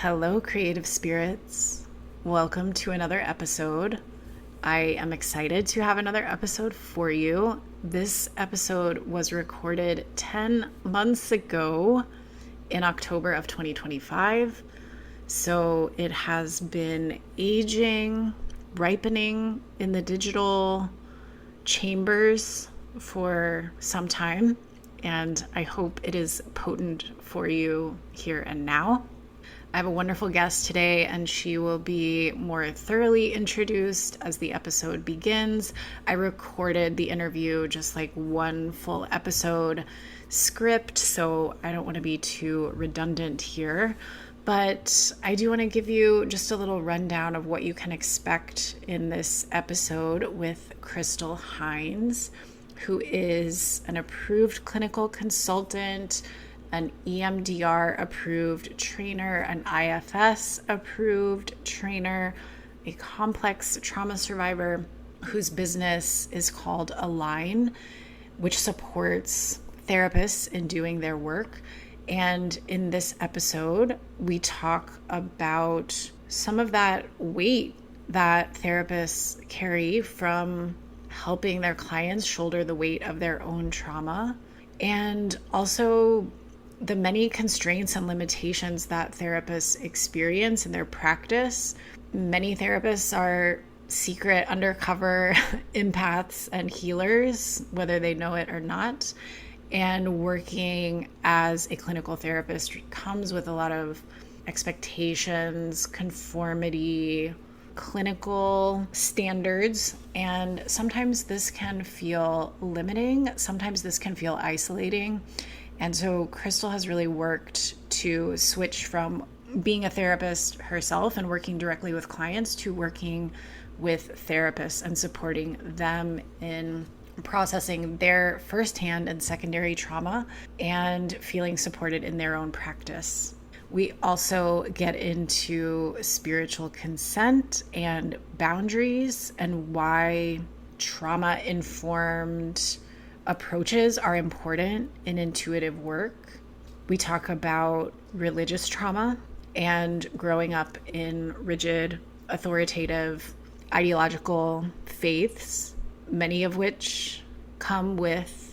Hello, creative spirits. Welcome to another episode. I am excited to have another episode for you. This episode was recorded 10 months ago in October of 2025. So it has been aging, ripening in the digital chambers for some time. And I hope it is potent for you here and now. I have a wonderful guest today, and she will be more thoroughly introduced as the episode begins. I recorded the interview just like one full episode script, so I don't want to be too redundant here. But I do want to give you just a little rundown of what you can expect in this episode with Crystal Hines, who is an approved clinical consultant, an EMDR approved trainer, an IFS approved trainer, a complex trauma survivor whose business is called Align, which supports therapists in doing their work. And in this episode, we talk about some of that weight that therapists carry from helping their clients shoulder the weight of their own trauma, and also the many constraints and limitations that therapists experience in their practice. Many therapists are secret, undercover empaths and healers, whether they know it or not. And working as a clinical therapist comes with a lot of expectations, conformity, clinical standards, and sometimes this can feel limiting, sometimes this can feel isolating. And so Crystal has really worked to switch from being a therapist herself and working directly with clients to working with therapists and supporting them in processing their firsthand and secondary trauma and feeling supported in their own practice. We also get into spiritual consent and boundaries and why trauma-informed approaches are important in intuitive work. We talk about religious trauma and growing up in rigid, authoritative, ideological faiths, many of which come with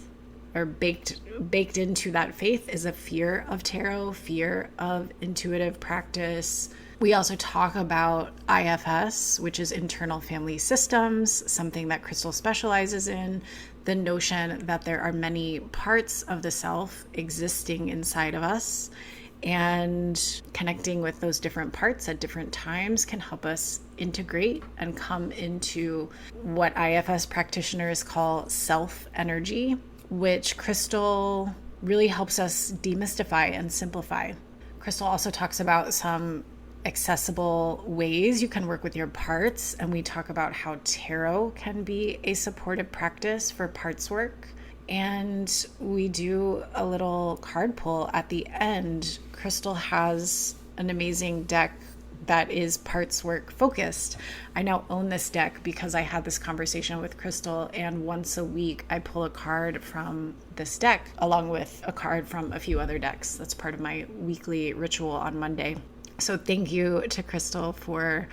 or baked into that faith is a fear of tarot, fear of intuitive practice. We also talk about IFS, which is internal family systems, something that Crystal specializes in, the notion that there are many parts of the self existing inside of us, and connecting with those different parts at different times can help us integrate and come into what IFS practitioners call self energy, which Crystal really helps us demystify and simplify. Crystal also talks about some accessible ways you can work with your parts, and we talk about how tarot can be a supportive practice for parts work. And we do a little card pull at the end. Crystal has an amazing deck that is parts work focused. I now own this deck because I had this conversation with Crystal, and once a week I pull a card from this deck along with a card from a few other decks. That's part of my weekly ritual on Monday. So thank you to Crystal for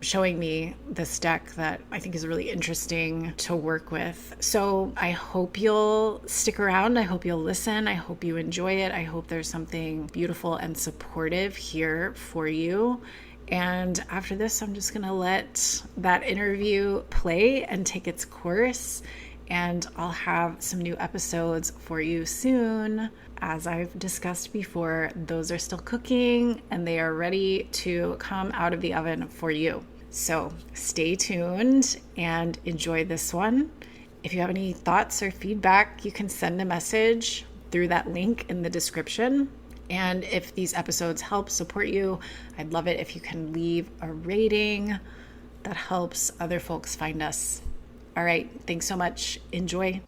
showing me this deck that I think is really interesting to work with. So I hope you'll stick around. I hope you'll listen. I hope you enjoy it. I hope there's something beautiful and supportive here for you. And after this, I'm just going to let that interview play and take its course. And I'll have some new episodes for you soon. As I've discussed before, those are still cooking and they are ready to come out of the oven for you. So stay tuned and enjoy this one. If you have any thoughts or feedback, you can send a message through that link in the description. And if these episodes help support you, I'd love it if you can leave a rating. That helps other folks find us. All right, thanks so much. Enjoy.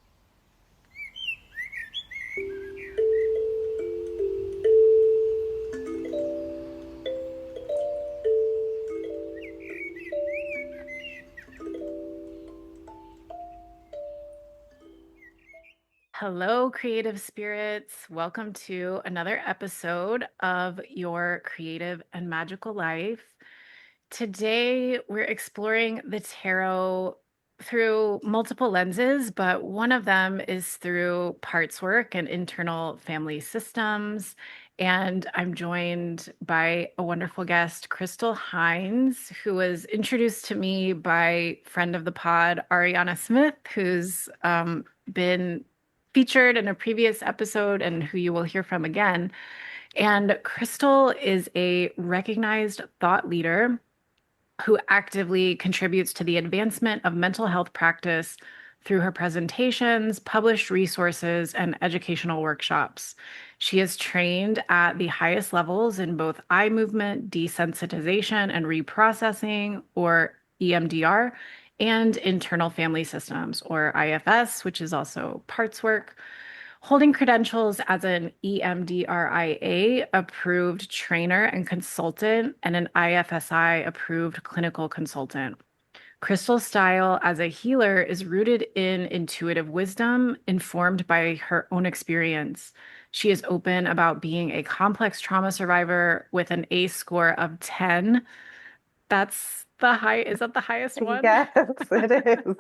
Hello, creative spirits. Welcome to another episode of Your Creative and Magical Life. Today, we're exploring the tarot through multiple lenses, but one of them is through parts work and internal family systems. And I'm joined by a wonderful guest, Crystal Hines, who was introduced to me by friend of the pod, Ariana Smith, who's been featured in a previous episode and who you will hear from again. And Crystal is a recognized thought leader who actively contributes to the advancement of mental health practice through her presentations, published resources, and educational workshops. She is trained at the highest levels in both eye movement, desensitization, and reprocessing, or EMDR, and internal family systems, or IFS, which is also parts work, holding credentials as an EMDRIA approved trainer and consultant and an IFSI approved clinical consultant. Crystal's style as a healer is rooted in intuitive wisdom, informed by her own experience. She is open about being a complex trauma survivor with an ACE score of 10. That's the high, is that the highest one? Yes, it is.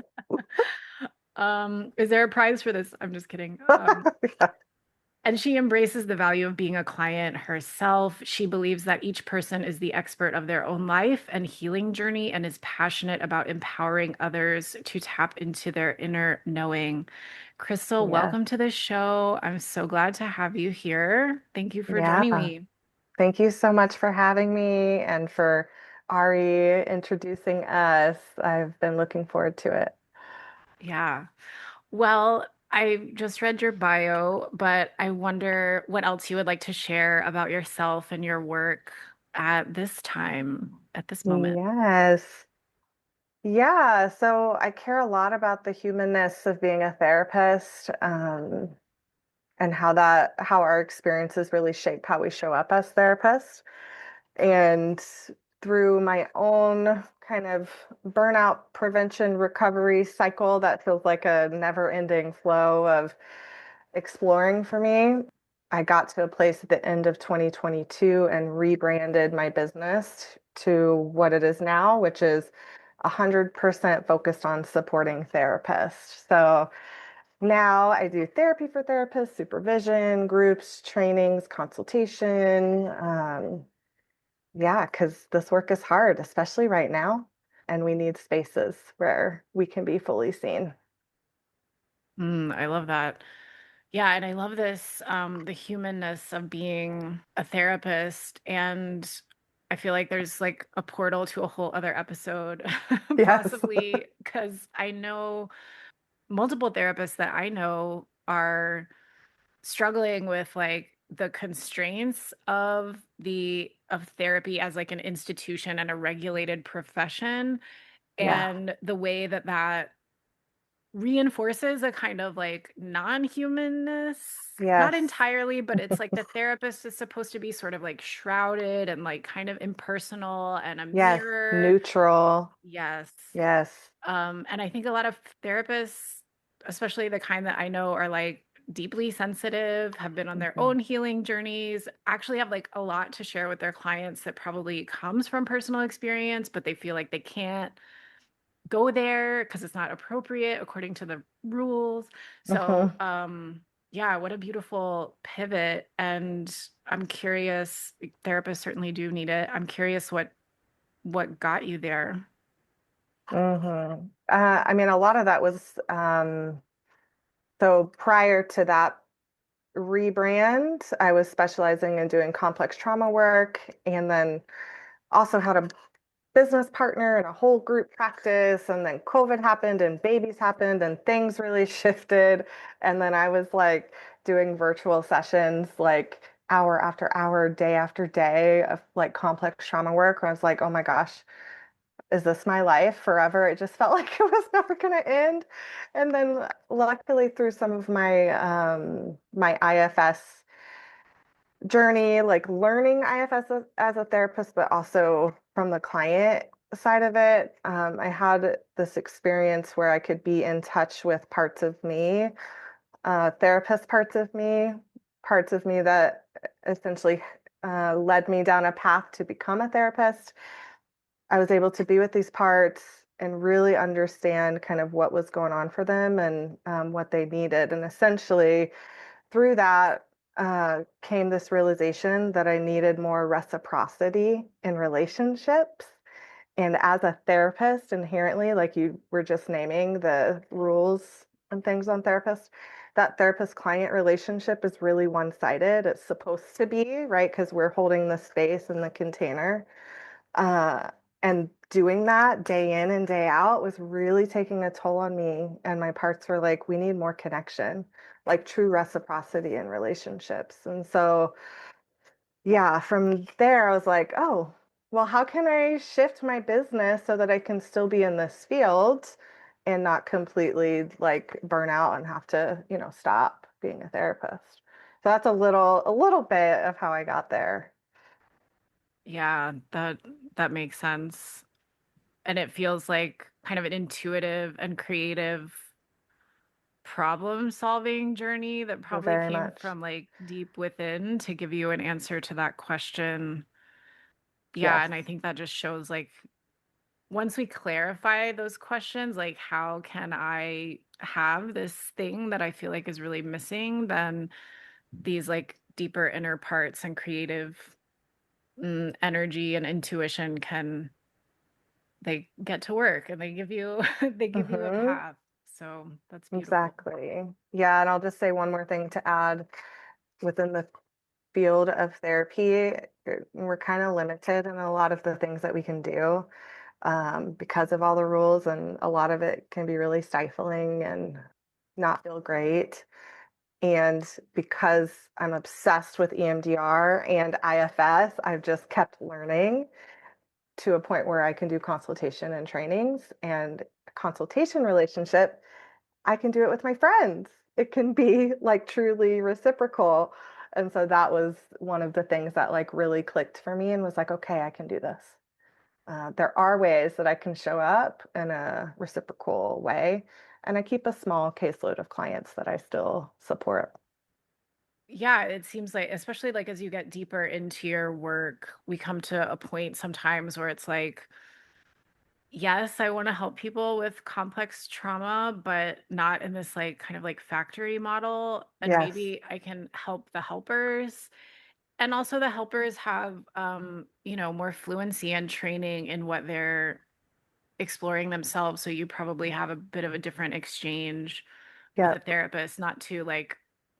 Is there a prize for this? I'm just kidding. And she embraces the value of being a client herself. She believes that each person is the expert of their own life and healing journey and is passionate about empowering others to tap into their inner knowing. Crystal, Yeah. welcome to the show. I'm so glad to have you here. Thank you for joining Yeah. me. Thank you so much for having me and for Ari introducing us. I've been looking forward to it. Yeah. Well, I just read your bio, but I wonder what else you would like to share about yourself and your work at this time, at this moment. Yes. Yeah. So I care a lot about the humanness of being a therapist, and how our experiences really shape how we show up as therapists. And through my own kind of burnout prevention recovery cycle that feels like a never ending flow of exploring for me, I got to a place at the end of 2022 and rebranded my business to what it is now, which is 100% focused on supporting therapists. So now I do therapy for therapists, supervision, groups, trainings, consultation. Yeah, because this work is hard, especially right now, and we need spaces where we can be fully seen. I love that. Yeah, and I love this, the humanness of being a therapist. And I feel like there's like a portal to a whole other episode, Yes. possibly, because I know multiple therapists that I know are struggling with like the constraints of therapy as like an institution and a regulated profession, Yeah. and the way that that reinforces a kind of like non-humanness. Not Yes. entirely, but it's like the therapist is supposed to be sort of like shrouded and like kind of impersonal and a Yes. mirror. Neutral. Yes. Yes. And I think a lot of therapists, especially the kind that I know are like deeply sensitive, have been on their Mhm. own healing journeys, actually have like a lot to share with their clients that probably comes from personal experience, but they feel like they can't go there because it's not appropriate according to the rules. So, Mhm. yeah, what a beautiful pivot. And I'm curious, therapists certainly do need it. I'm curious what got you there. Mhm. I mean, a lot of that was so prior to that rebrand, I was specializing in doing complex trauma work, and then also had a business partner and a whole group practice. And then COVID happened and babies happened and things really shifted. And then I was like doing virtual sessions, like hour after hour, day after day of like complex trauma work, where I was like, oh my gosh, is this my life forever? It just felt like it was never going to end. And then luckily through some of my IFS journey, like learning IFS as a therapist, but also from the client side of it. I had this experience where I could be in touch with parts of me therapist parts of me that essentially led me down a path to become a therapist. I was able to be with these parts and really understand kind of what was going on for them and what they needed. And essentially, through that came this realization that I needed more reciprocity in relationships. And as a therapist, inherently, like you were just naming the rules and things on therapists, that therapist client relationship is really one sided. It's supposed to be, right? Because we're holding the space and the container. Uh, and doing that day in and day out was really taking a toll on me. And my parts were like, we need more connection, like true reciprocity in relationships. And so, yeah, from there, I was like, oh, well, how can I shift my business so that I can still be in this field and not completely like burn out and have to, stop being a therapist. So that's a little bit of how I got there. Yeah, that makes sense. And it feels like kind of an intuitive and creative problem solving journey that probably Very came much. from like deep within to give you an answer to that question. Yeah, Yes. and I think that just shows like once we clarify those questions, like how can I have this thing that I feel like is really missing, then these like deeper inner parts and creative energy and intuition can they get to work and they give you they give you a Hmm. path. So that's beautiful. Exactly. Yeah, and I'll just say one more thing to add within the field of therapy. We're kind of limited in a lot of the things that we can do because of all the rules, and a lot of it can be really stifling and not feel great. And because I'm obsessed with EMDR and IFS, I've just kept learning to a point where I can do consultation and trainings and consultation relationship. I can do it with my friends. It can be like truly reciprocal. And so that was one of the things that like really clicked for me and was like, okay, I can do this. There are ways that I can show up in a reciprocal way. And I keep a small caseload of clients that I still support. Yeah, it seems like, especially like as you get deeper into your work, we come to a point sometimes where it's like, yes, I want to help people with complex trauma, but not in this like kind of like factory model. And Yes. maybe I can help the helpers. And also the helpers have more fluency and training in what they're exploring themselves. So you probably have a bit of a different exchange with a Yep. therapist, not to like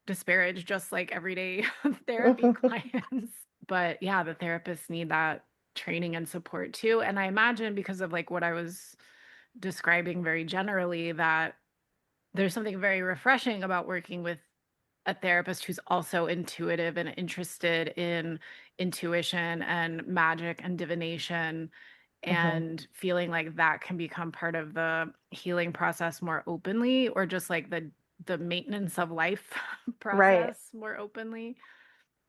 disparage just like everyday therapy clients. But yeah, the therapists need that training and support too. And I imagine because of like what I was describing very generally, that there's something very refreshing about working with a therapist who's also intuitive and interested in intuition and magic and divination Hmm. and feeling like that can become part of the healing process more openly or just like the maintenance of life Right. process more openly.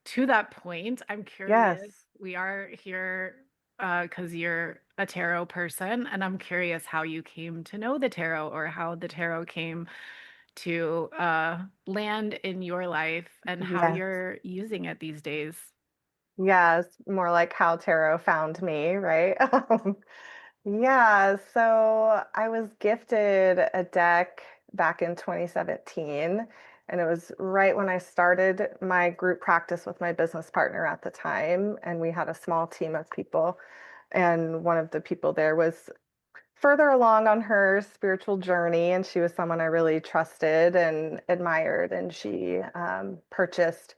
To that point, I'm curious. Yes. We are here because you're a tarot person, and I'm curious how you came to know the tarot or how the tarot came to land in your life and how Yes. you're using it these days. Yes. More like how tarot found me, right? Yeah, so I was gifted a deck back in 2017, and it was right when I started my group practice with my business partner at the time, and we had a small team of people, and one of the people there was further along on her spiritual journey, and she was someone I really trusted and admired, and she purchased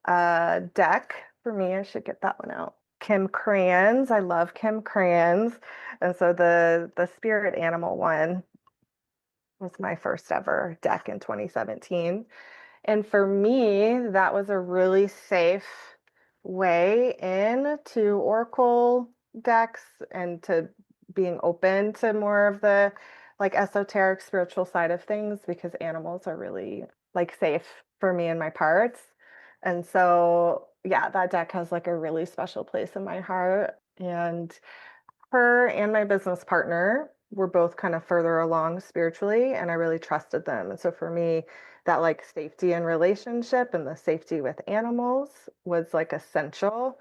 deck for me. I should get that one out. Kim Crayons. I love Kim Crayons. And so the spirit animal one was my first ever deck in 2017. And for me, that was a really safe way in to Oracle decks and to being open to more of the like esoteric spiritual side of things because animals are really like safe for me and my parts. And so, yeah, that deck has like a really special place in my heart. And her and my business partner were both kind of further along spiritually, and I really trusted them. And so for me, that like safety in relationship and the safety with animals was like essential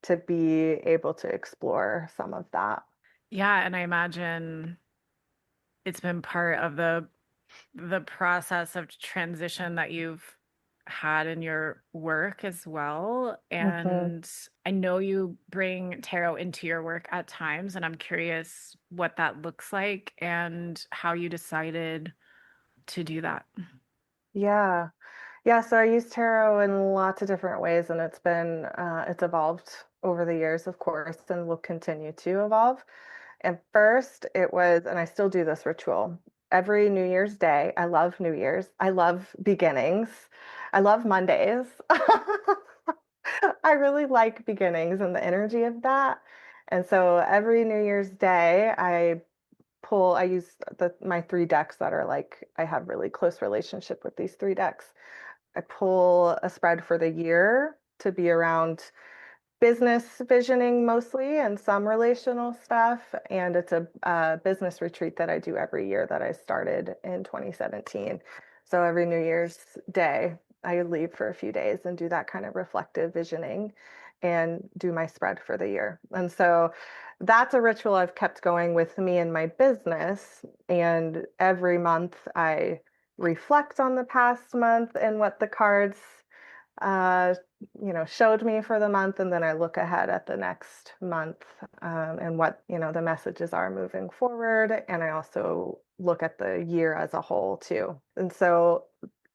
to be able to explore some of that. Yeah, and I imagine it's been part of the process of transition that you've had in your work as well. Hmm. And I know you bring tarot into your work at times, and I'm curious what that looks like and how you decided to do that. Yeah. Yeah, so I use tarot in lots of different ways, and it's evolved over the years, of course, and will continue to evolve. And first, it was, and I still do this ritual every New Year's Day. I love New Year's. I love beginnings. I love Mondays. I really like beginnings and the energy of that. And so every New Year's Day, I use my three decks that are like, I have really close relationship with these three decks. I pull a spread for the year to be around business visioning mostly and some relational stuff. And it's a business retreat that I do every year that I started in 2017. So every New Year's Day, I leave for a few days and do that kind of reflective visioning and do my spread for the year. And so that's a ritual I've kept going with me in my business. And every month I reflect on the past month and what the cards uh, showed me for the month, and then I look ahead at the next month, and what, the messages are moving forward. And I also look at the year as a whole too. And so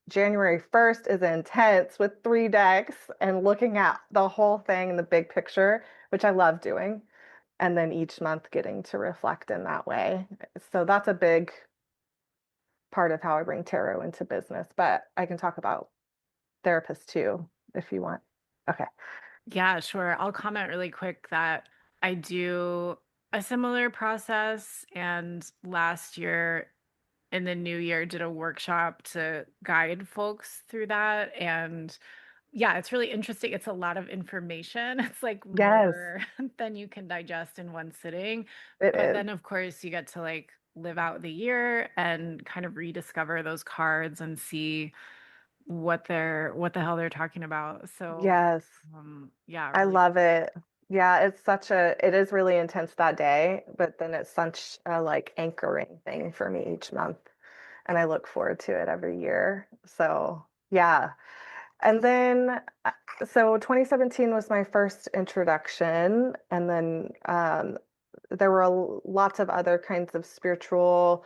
January 1st is intense with three decks and looking at the whole thing, the big picture, which I love doing. And then each month getting to reflect in that way. So that's a big part of how I bring tarot into business, but I can talk about therapists too, if you want. Okay. Yeah, sure. I'll comment really quick that I do a similar process. And last year in the new year, did a workshop to guide folks through that. And yeah, it's really interesting. It's a lot of information. It's like Yes, more than you can digest in one sitting. it But is. then, of course, you get to like live out the year and kind of rediscover those cards and see what the hell they're talking about. So, Yes, yeah, I really. love it. Yeah, it is really intense that day, but then it's such a like anchoring thing for me each month. And I look forward to it every year. So, yeah. And then, so 2017 was my first introduction. And then there were lots of other kinds of spiritual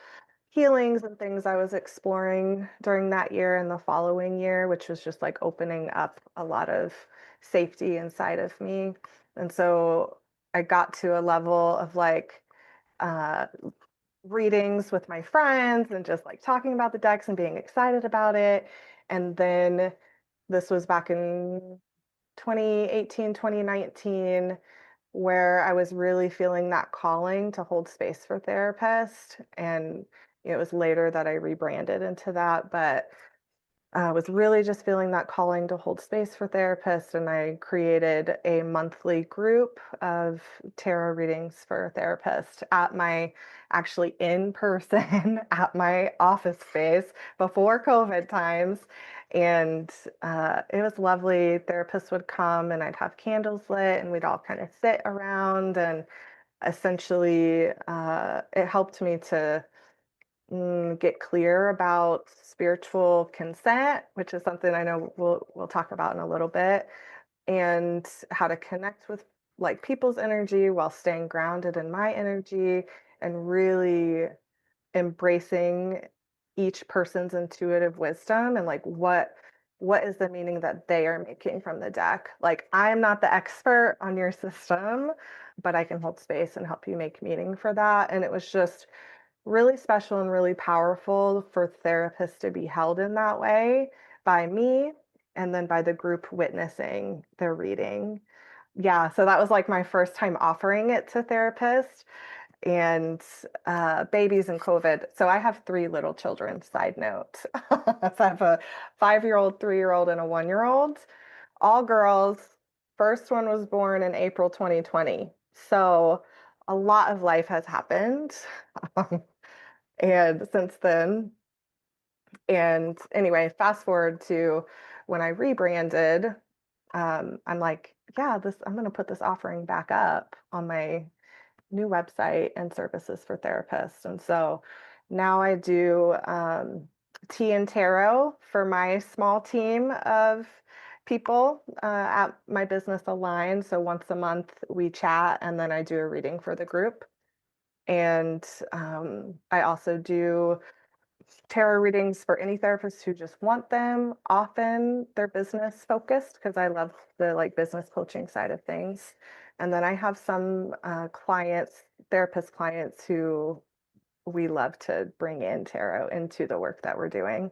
healings and things I was exploring during that year and the following year, which was just like opening up a lot of safety inside of me. And so I got to a level of like uh, readings with my friends and just like talking about the decks and being excited about it. And then this was back in 2018, 2019, where I was really feeling that calling to hold space for therapists. And it was later that I rebranded into that, but I was really just feeling that calling to hold space for therapists. And I created a monthly group of tarot readings for therapists at my actually in person at my office space before COVID times. And it was lovely. Therapists would come and I'd have candles lit and we'd all kind of sit around. And essentially, it helped me to get clear about spiritual consent, which is something I know we'll talk about in a little bit, and how to connect with like people's energy while staying grounded in my energy and really embracing each person's intuitive wisdom and like what is the meaning that they are making from the deck. Like I'm not the expert on your system, but I can hold space and help you make meaning for that. And it was just really special and really powerful for therapists to be held in that way by me and then by the group witnessing their reading. Yeah, so that was like my first time offering it to therapists and babies and COVID. So I have three little children, side note. So I have a 5-year-old, 3-year-old, and a 1-year-old, all girls. First one was born in April 2020. So a lot of life has happened. And since then, And anyway, fast forward to when I rebranded, I'm like, yeah, this I'm going to put this offering back up on my new website and services for therapists. And so now I do tea and tarot for my small team of people at my business Align. So once a month we chat, and then I do a reading for the group. And I also do tarot readings for any therapists who just want them. Often they're business focused because I love the like business coaching side of things. And then I have some clients, therapist clients who we love to bring in tarot into the work that we're doing.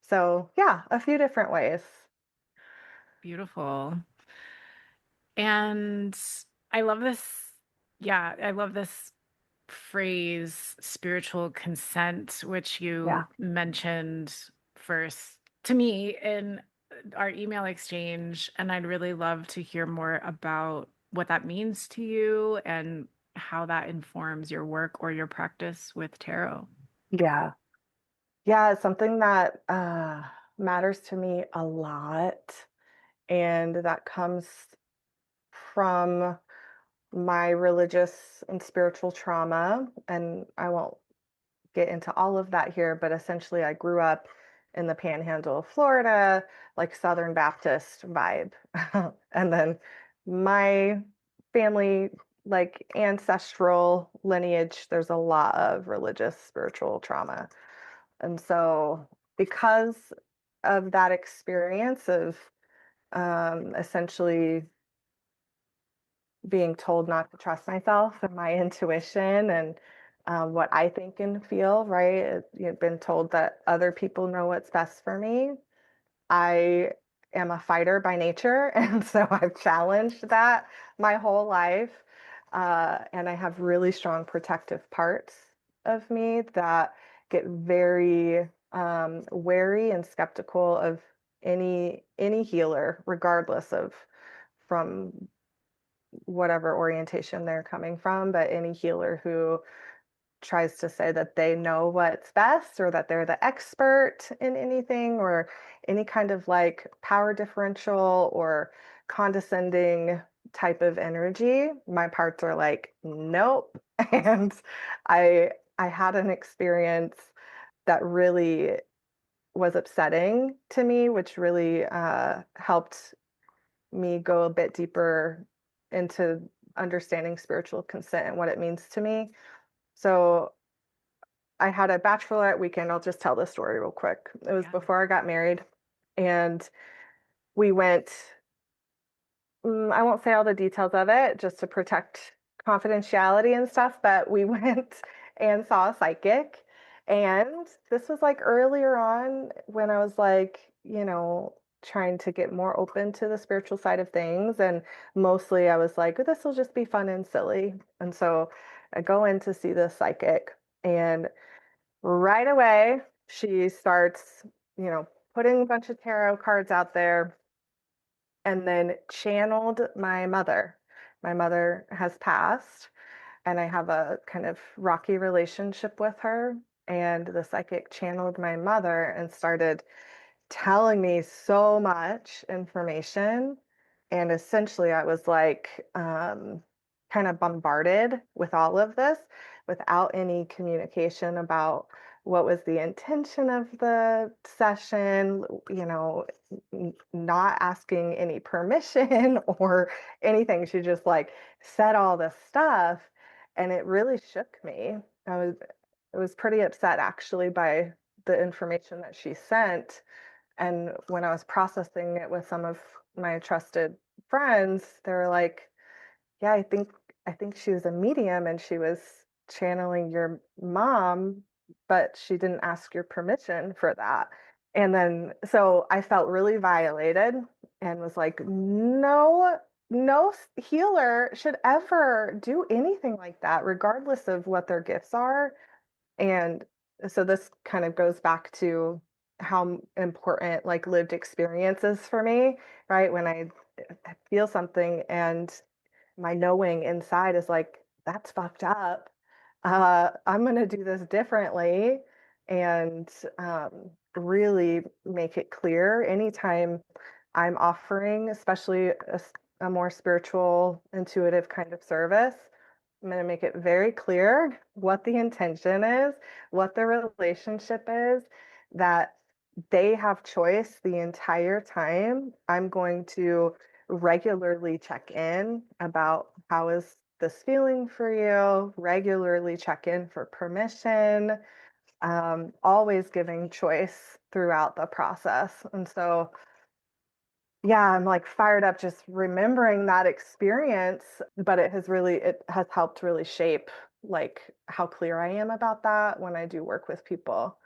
So yeah, a few different ways. Beautiful. And I love this. Yeah, I love this phrase, spiritual consent, which Yeah. you mentioned first to me in our email exchange. And I'd really love to hear more about what that means to you and how that informs your work or your practice with tarot. Yeah. Yeah, it's something that matters to me a lot. And that comes from my religious and spiritual trauma. And I won't get into all of that here, but essentially, I grew up in the panhandle of Florida, like Southern Baptist vibe. And then my family, like ancestral lineage, there's a lot of religious spiritual trauma. And so, because of that experience of essentially being told not to trust myself and my intuition and what I think and feel, right? You've been told that other people know what's best for me. I am a fighter by nature. And so I've challenged that my whole life. And I have really strong protective parts of me that get very wary and skeptical of any healer, regardless of from whatever orientation they're coming from, but any healer who tries to say that they know what's best or that they're the expert in anything or any kind of like power differential or condescending type of energy, my parts are like, nope. And I had an experience that really was upsetting to me, which really helped me go a bit deeper into understanding spiritual consent and what it means to me. So I had a bachelorette weekend. I'll just tell the story real quick. It was Yeah. before I got married, and we went. I won't say all the details of it just to protect confidentiality and stuff, but we went and saw a psychic. And this was like earlier on when I was like, trying to get more open to the spiritual side of things. And mostly I was like, this will just be fun and silly. And so I go in to see this psychic, and right away she starts, you know, putting a bunch of tarot cards out there and then channeled my mother. My mother has passed, and I have a kind of rocky relationship with her. And the psychic channeled my mother and started telling me so much information. And essentially, I was like, kind of bombarded with all of this without any communication about what was the intention of the session, not asking any permission or anything. She just like said all this stuff, and it really shook me. I was pretty upset actually by the information that she sent. And when I was processing it with some of my trusted friends, they were like, "Yeah, I think she was a medium and she was channeling your mom, but she didn't ask your permission for that." And then so I felt really violated and was like, "No, no healer should ever do anything like that, regardless of what their gifts are." And so this kind of goes back to how important like lived experience is for me, right? When I feel something and my knowing inside is like, that's fucked up. I'm going to do this differently. and really make it clear anytime I'm offering, especially a more spiritual, intuitive kind of service. I'm going to make it very clear what the intention is, what the relationship is, that they have choice the entire time. I'm going to regularly check in about how is this feeling for you, regularly check in for permission, always giving choice throughout the process. And so, yeah, I'm like fired up just remembering that experience, but it has helped really shape like how clear I am about that when I do work with people.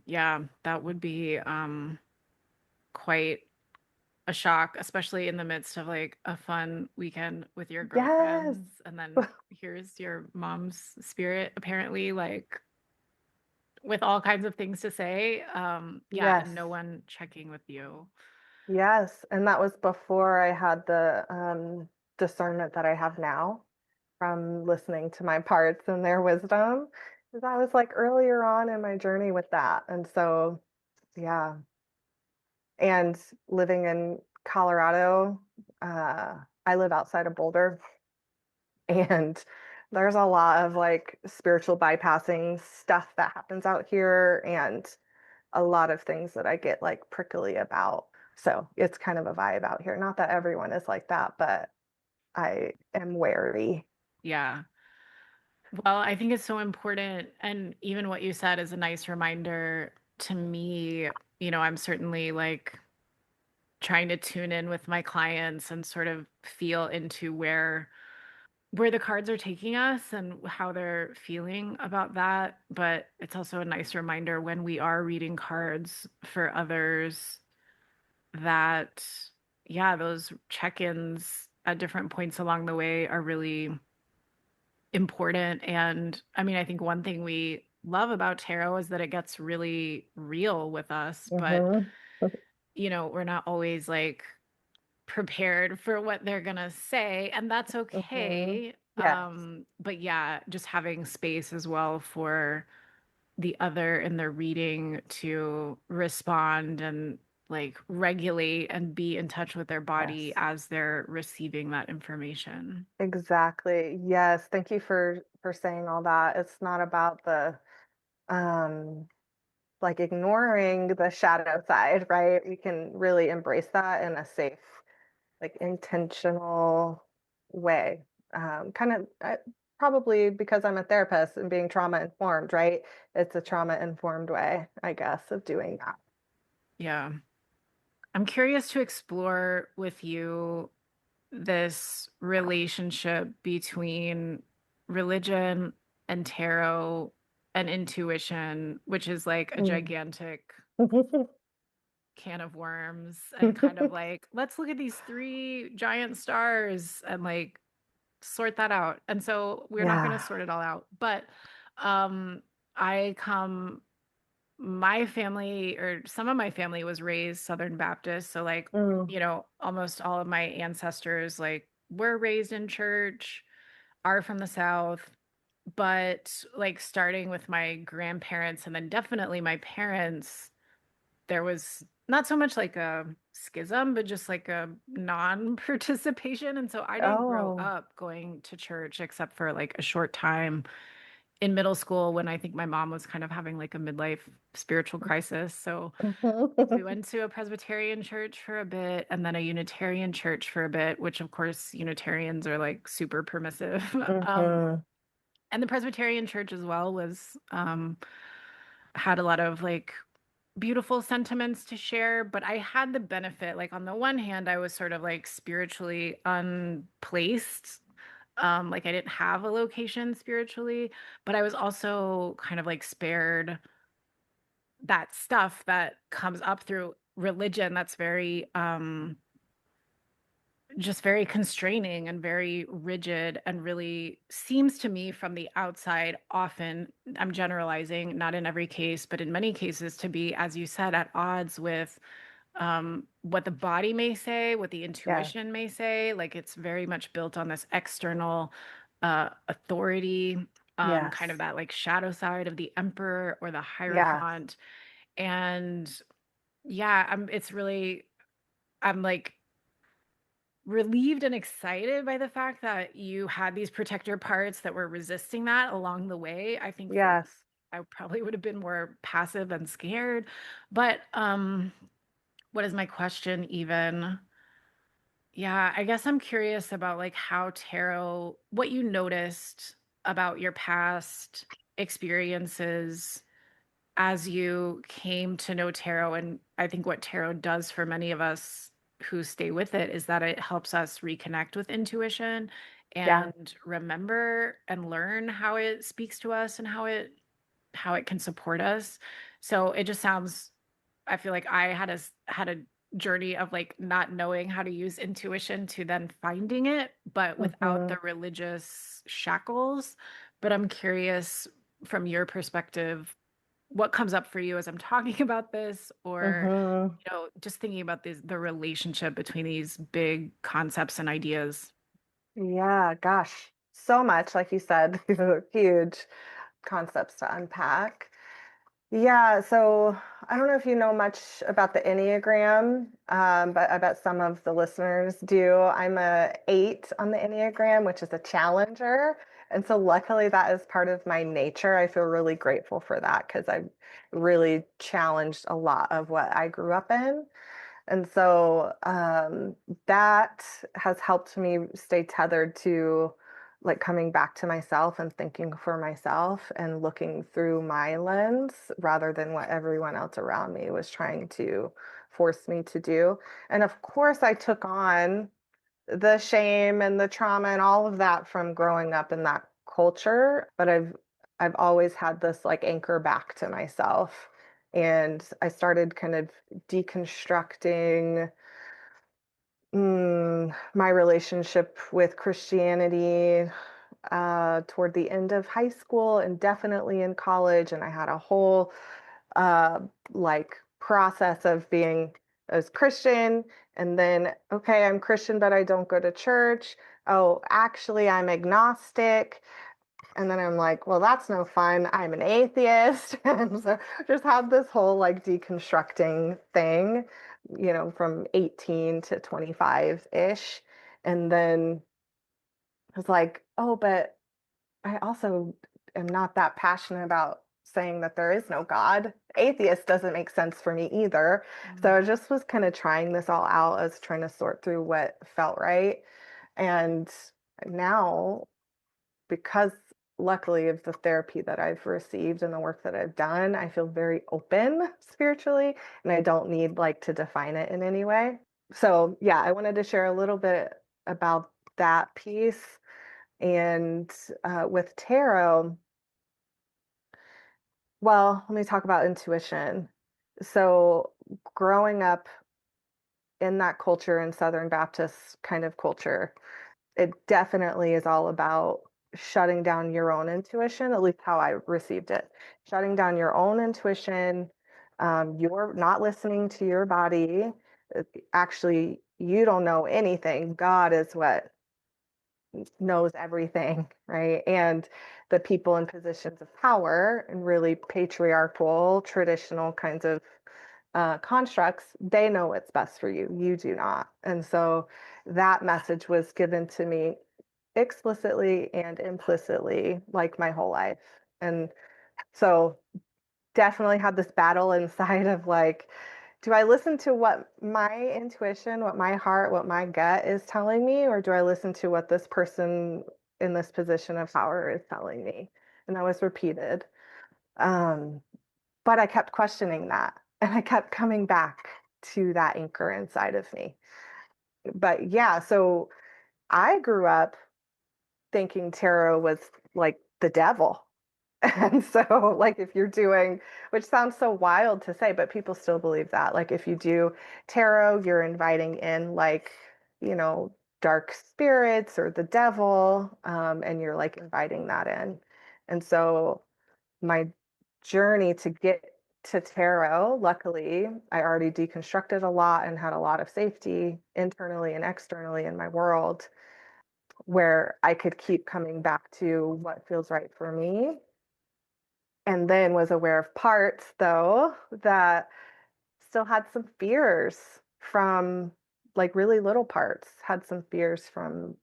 Yeah, that would be quite a shock, especially in the midst of like a fun weekend with your Yes. girlfriends. And then here's your mom's spirit, apparently, like with all kinds of things to say. Yeah, and no Yes. one checking with you. Yes. And that was before I had the discernment that I have now from listening to my parts and their wisdom. 'Cause I was like earlier on in my journey with that. And so, yeah. And living in Colorado, I live outside of Boulder, and there's a lot of like spiritual bypassing stuff that happens out here, and a lot of things that I get like prickly about. So it's kind of a vibe out here. Not that everyone is like that, but I am wary. Yeah. Well, I think it's so important. And even what you said is a nice reminder to me. I'm certainly like trying to tune in with my clients and sort of feel into where the cards are taking us and how they're feeling about that. But it's also a nice reminder when we are reading cards for others that, yeah, those check-ins at different points along the way are really important. And I mean, I think one thing we love about tarot is that it gets really real with us, but Hmm. we're not always like prepared for what they're gonna say, and that's Hmm. okay. Yes. But yeah, just having space as well for the other in their reading to respond and like regulate and be in touch with their body Yes. as they're receiving that information. Exactly. Yes. Thank you for saying all that. It's not about the um like ignoring the shadow side, right? We can really embrace that in a safe, like intentional way. Kind of probably because I'm a therapist and being trauma informed, right? It's a trauma informed way, I guess, of doing that. Yeah. I'm curious to explore with you this relationship between religion and tarot and intuition, which is like a Mm. gigantic can of worms, and kind of like, let's look at these three giant stars and like sort that out. And so we're not going to Yeah. sort it all out. But um, I come my family or some of my family was raised Southern Baptist. So like, Mm. almost all of my ancestors like were raised in church, are from the South. But like starting with my grandparents and then definitely my parents, there was not so much like a schism, but just like a non-participation. And so I didn't grow Oh. up going to church except for like a short time in middle school when I think my mom was kind of having like a midlife spiritual crisis. So we went to a Presbyterian church for a bit and then a Unitarian church for a bit, which of course Unitarians are like super permissive. Hmm. And the Presbyterian church as well was had a lot of like beautiful sentiments to share, but I had the benefit, like on the one hand, I was sort of like spiritually unplaced. Like I didn't have a location spiritually, but I was also kind of like spared that stuff that comes up through religion that's very just very constraining and very rigid and really seems to me from the outside often, I'm generalizing, not in every case, but in many cases to be, as you said, at odds with what the body may say, what the Yeah. intuition may say. Like it's very much built on this external authority. kind of Yes. that like shadow side of the emperor or the Yes. hierophant. And yeah, I'm like relieved and excited by the fact that you had these protector parts that were resisting that along the way. I think for Yes. I probably would have been more passive and scared. But what is my question even? Yeah, I guess I'm curious about like how tarot, what you noticed about your past experiences as you came to know tarot. And I think what tarot does for many of us who stay with it is that it helps us reconnect with intuition Yeah. and remember and learn how it speaks to us and how it can support us. So it just sounds, I feel like I had a journey of like not knowing how to use intuition to then finding it, but without Hmm. the religious shackles. But I'm curious from your perspective, what comes up for you as I'm talking about this, or Hmm. just thinking about the relationship between these big concepts and ideas. Yeah, gosh, so much, like you said, these are huge concepts to unpack. Yeah, so I don't know if you know much about the Enneagram, but I bet some of the listeners do. I'm a 8 on the Enneagram, which is a challenger. And so luckily that is part of my nature. I feel really grateful for that because I've really challenged a lot of what I grew up in. And so that has helped me stay tethered to like coming back to myself and thinking for myself and looking through my lens rather than what everyone else around me was trying to force me to do. And of course, I took on the shame and the trauma and all of that from growing up in that culture, but I've always had this like anchor back to myself. And I started kind of deconstructing my relationship with Christianity toward the end of high school and definitely in college. And I had a whole uh, like process of being as Christian, and then okay, I'm Christian, but I don't go to church. Oh, actually, I'm agnostic. And then I'm like, well, that's no fun. I'm an atheist. And so just had this whole like deconstructing thing, from 18 to 25-ish. And then I was like, oh, but I also am not that passionate about saying that there is no God. Atheist doesn't make sense for me either. So Mm. I just was kind of trying this all out. I was trying to sort through what felt right. And now, because luckily of the therapy that I've received and the work that I've done, I feel very open spiritually and I don't need like to define it in any way. So, yeah, I wanted to share a little bit about that piece. And with tarot, well, let me talk about intuition. So, growing up in that culture, in Southern Baptist kind of culture, it definitely is all about shutting down your own intuition, at least how I received it. Shutting down your own intuition. You're not listening to your body. Actually, you don't know anything. God is what knows everything, right? And the people in positions of power and really patriarchal, traditional kinds of constructs, they know what's best for you. You do not. And so that message was given to me explicitly and implicitly, like my whole life. And so definitely had this battle inside of like, do I listen to what my intuition, what my heart, what my gut is telling me, or do I listen to what this person in this position of power is telling me? And that was repeated. Um, but I kept questioning that and I kept coming back to that anchor inside of me. But yeah, so I grew up thinking tarot was like the devil. And so, like, if you're doing, which sounds so wild to say, but people still believe that. Like, if you do tarot, you're inviting in, like, you know, dark spirits or the devil, and you're like inviting that in. And so, my journey to get to tarot, luckily, I already deconstructed a lot and had a lot of safety internally and externally in my world. where I could keep coming back to what feels right for me. And then was aware of parts, though, that still had some fears from like really little parts, had some fears from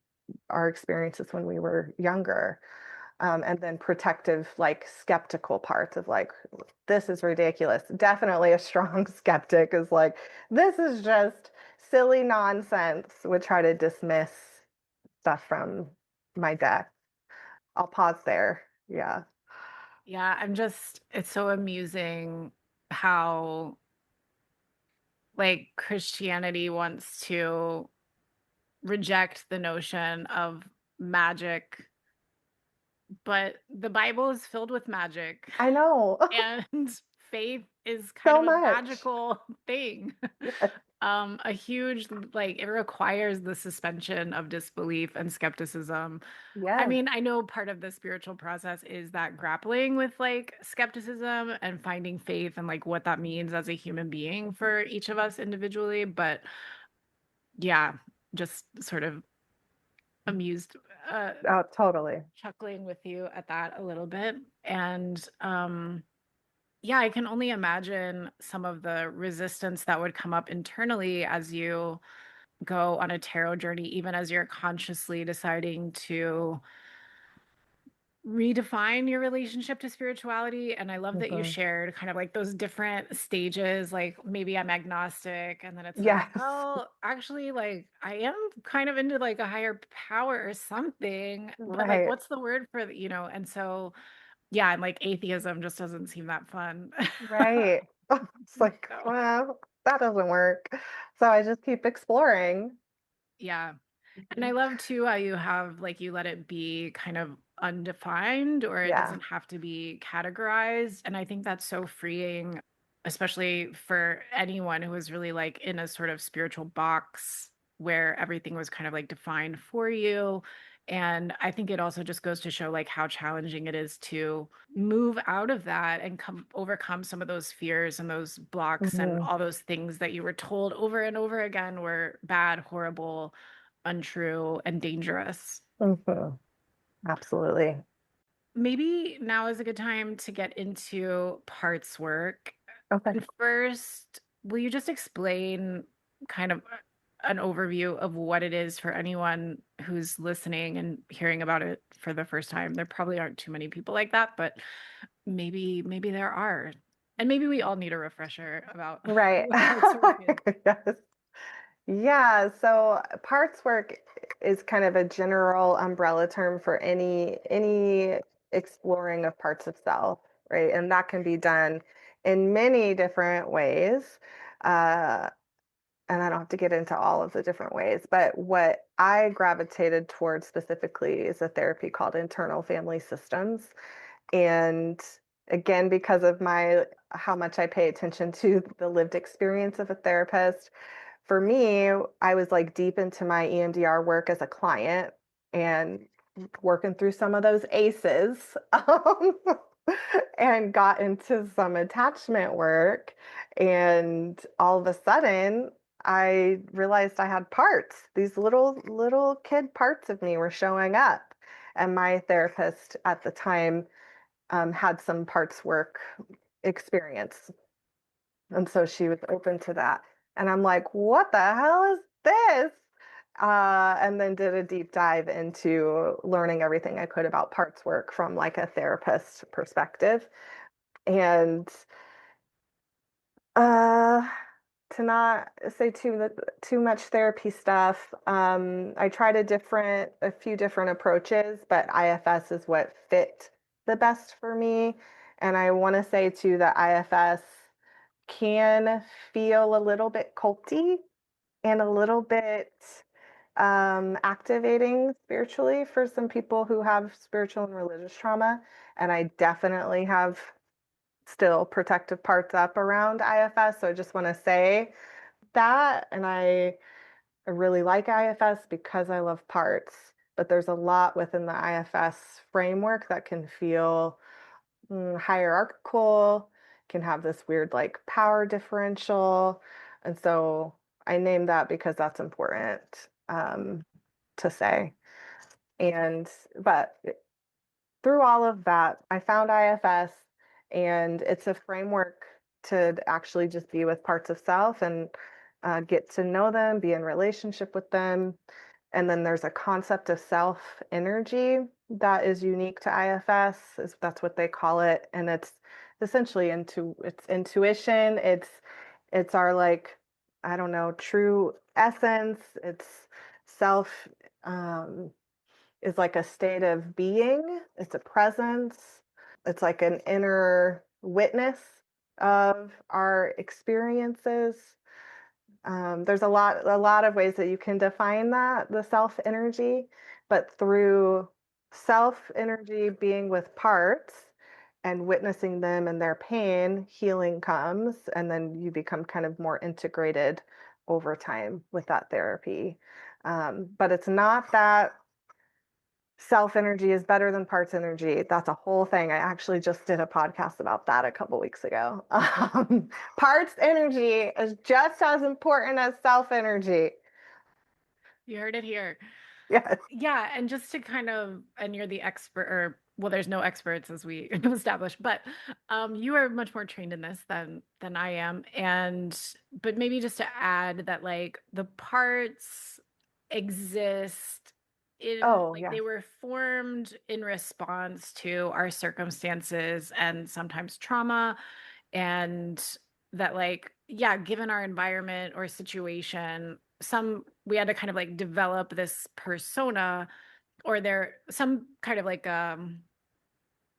our experiences when we were younger. And then protective, like skeptical parts of like, this is ridiculous. Definitely a strong skeptic is like, this is just silly nonsense, would try to dismiss stuff from my deck. I'll pause there. Yeah. Yeah, it's so amusing how like Christianity wants to reject the notion of magic, but the Bible is filled with magic I know. and faith is kind So of a much. magical thing. Yes. A huge, like, it requires the suspension of disbelief and skepticism. I Yes. mean, I know part of the spiritual process is that grappling with like skepticism and finding faith and like what that means as a human being for each of us individually. But yeah, just sort of amused, uh, Oh, totally. chuckling with you at that a little bit. And yeah, I can only imagine some of the resistance that would come up internally as you go on a tarot journey, even as you're consciously deciding to redefine your relationship to spirituality. And I love that you Mhm. shared kind of like those different stages, like maybe I'm agnostic, and then it's like, Yes. well, actually, like I am kind of into like a higher power or something, but like Right. what's the word for the, and so yeah, and like atheism just doesn't seem that fun. Right. It's like, So well, that doesn't work. So I just keep exploring. yeah. And I Mhm. love too how you have like you let it be kind of undefined, or it Yeah. doesn't have to be categorized. And I think that's so freeing, especially for anyone who was really like in a sort of spiritual box where everything was kind of like defined for you. And I think it also just goes to show like how challenging it is to move out of that and come overcome some of those fears and those blocks and Mhm. all those things that you were told over and over again were bad, horrible, untrue, and dangerous. Mhm. Absolutely. Maybe now is a good time to get into parts work. Okay. And first, will you just explain kind of an overview of what it is for anyone who's listening and hearing about it for the first time? There probably aren't too many people like that, but maybe there are. And maybe we all need a refresher about Right. what parts work is. Yes. Yeah, so parts work is kind of a general umbrella term for any exploring of parts of self, right? And that can be done in many different ways. Uh, and I don't have to get into all of the different ways, but what I gravitated towards specifically is a therapy called internal family systems. And again, because of my how much I pay attention to the lived experience of a therapist, for me, I was like deep into my EMDR work as a client and working through some of those ACEs, and got into some attachment work. And all of a sudden, I realized I had parts. These little kid parts of me were showing up. And my therapist at the time had some parts work experience. And so she was open to that. And I'm like, what the hell is this? And then did a deep dive into learning everything I could about parts work from like a therapist perspective. And uh, to not say too much therapy stuff, I tried a few different approaches, but IFS is what fit the best for me. And I want to say too that IFS can feel a little bit culty and a little bit activating spiritually for some people who have spiritual and religious trauma. And I definitely have still protective parts up around IFS. So I just want to say that. And I really like IFS because I love parts, but there's a lot within the IFS framework that can feel hierarchical, can have this weird like power differential. And so I named that because that's important to say. And, but through all of that, I found IFS, and it's a framework to actually just be with parts of self and get to know them, be in relationship with them. And then there's a concept of self energy that is unique to IFS, is that's what they call it. And it's essentially it's intuition. It's our like, I don't know, true essence. It's self um, is like a state of being. It's a presence. It's like an inner witness of our experiences. There's a lot of ways that you can define that, the self energy, but through self energy being with parts and witnessing them and their pain, healing comes, and then you become kind of more integrated over time with that therapy. But it's not that self energy is better than parts energy. That's a whole thing. I actually just did a podcast about that a couple weeks ago. Parts energy is just as important as self energy. You heard it here. Yes. Yeah, and just to kind of, and you're the expert, or well, there's no experts as we established, but you are much more trained in this than I am, and but maybe just to add that like the parts exist in Oh, like they yes. were formed in response to our circumstances and sometimes trauma, and that like yeah, given our environment or situation, some we had to kind of like develop this persona, or there some kind of like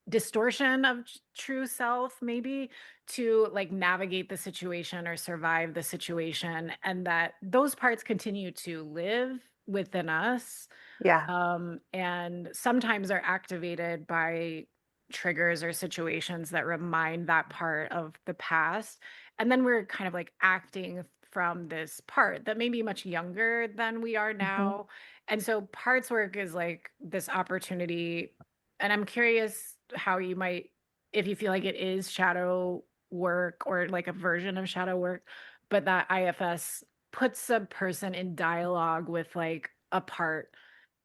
distortion of true self maybe, to like navigate the situation or survive the situation, and that those parts continue to live within us, Yeah. and sometimes are activated by triggers or situations that remind that part of the past. And then we're kind of like acting from this part that may be much younger than we are Hmm. now. And so parts work is like this opportunity. And I'm curious how you might, if you feel like it is shadow work or like a version of shadow work, but that IFS puts a person in dialogue with like a part,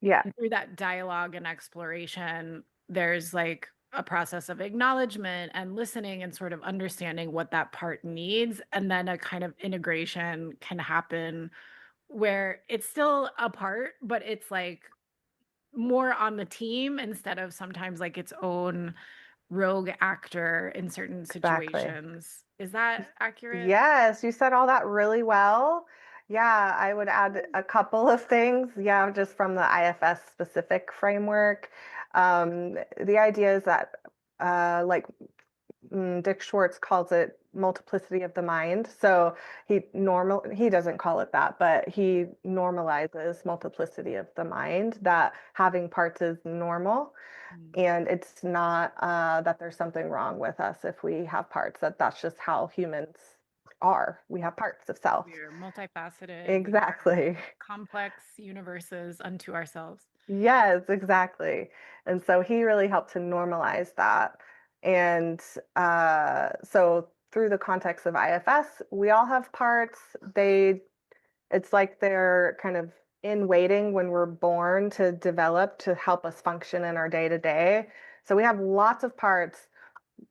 Yeah. and through that dialogue and exploration, there's like a process of acknowledgement and listening and sort of understanding what that part needs. And then a kind of integration can happen where it's still a part, but it's like more on the team instead of sometimes like its own rogue actor in certain Exactly. situations. Is that accurate? Yes, you said all that really well. Yeah, I would add a couple of things. Yeah, just from the IFS specific framework. The idea is that, like Dick Schwartz calls it multiplicity of the mind. So he doesn't call it that, but he normalizes multiplicity of the mind, that having parts is normal. Mm. And it's not that there's something wrong with us if we have parts, that's just how humans are. We have parts of self. We're multifaceted. We are Exactly. complex universes unto ourselves. Yes, exactly. And so he really helped to normalize that. And so through the context of IFS, we all have parts. It's like they're kind of in waiting when we're born to develop to help us function in our day to day. So we have lots of parts.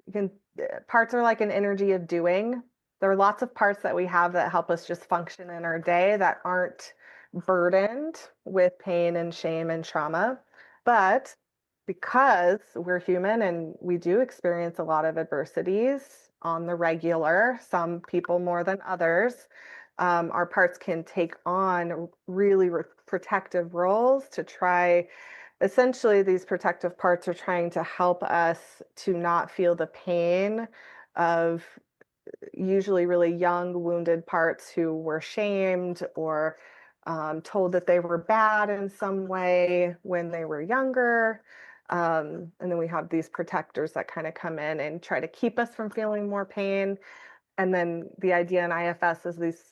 You can Parts are like an energy of doing. There are lots of parts that we have that help us just function in our day that aren't burdened with pain and shame and trauma. But because we're human and we do experience a lot of adversities on the regular, some people more than others, our parts can take on really protective roles to try. Essentially, these protective parts are trying to help us to not feel the pain of usually really young, wounded parts who were shamed or told that they were bad in some way when they were younger. And then we have these protectors that kind of come in and try to keep us from feeling more pain. And then the idea in IFS is these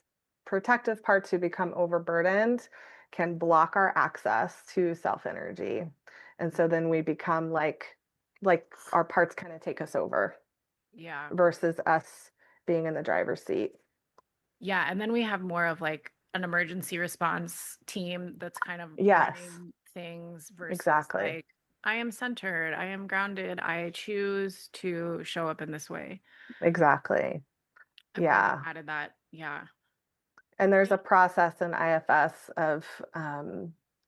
protective parts who become overburdened can block our access to self energy. And so then we become like our parts kind of take us over Yeah. versus us being in the driver's seat. Yeah. And then we have more of like an emergency response team that's kind of Yes. running things versus Exactly. like, I am centered, I am grounded, I choose to show up in this way. Exactly. I'm glad you Yeah. added that. Yeah. And there's a process in IFS of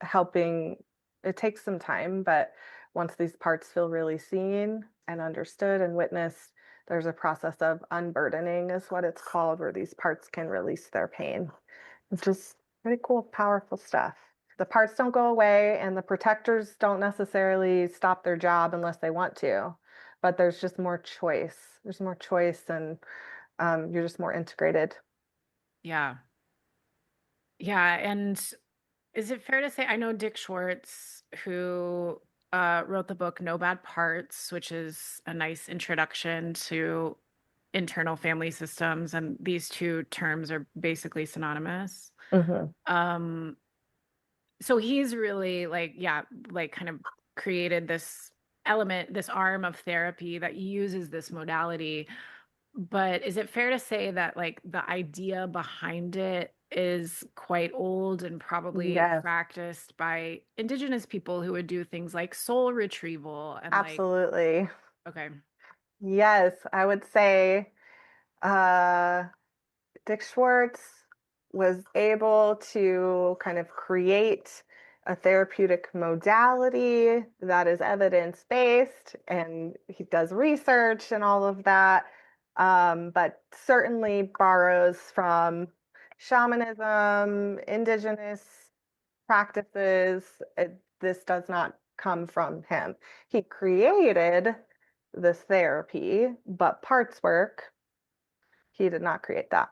helping. It takes some time, but once these parts feel really seen and understood and witnessed, there's a process of unburdening, is what it's called, where these parts can release their pain. It's just pretty cool, powerful stuff. The parts don't go away, and the protectors don't necessarily stop their job unless they want to, but there's just more choice. There's more choice, and you're just more integrated. Yeah. Yeah. And is it fair to say, I know Dick Schwartz, who wrote the book No Bad Parts, which is a nice introduction to internal family systems, and these two terms are basically synonymous. Hmm. Um, so he's really like, yeah, like kind of created this element, this arm of therapy that uses this modality. But is it fair to say that like the idea behind it is quite old and probably Yes, practiced by indigenous people who would do things like soul retrieval and like, absolutely. okay, Yes, I would say uh, Dick Schwartz was able to kind of create a therapeutic modality that is evidence-based, and he does research and all of that, but certainly borrows from shamanism, indigenous practices. This does not come from him. He created this therapy, but parts work, he did not create that.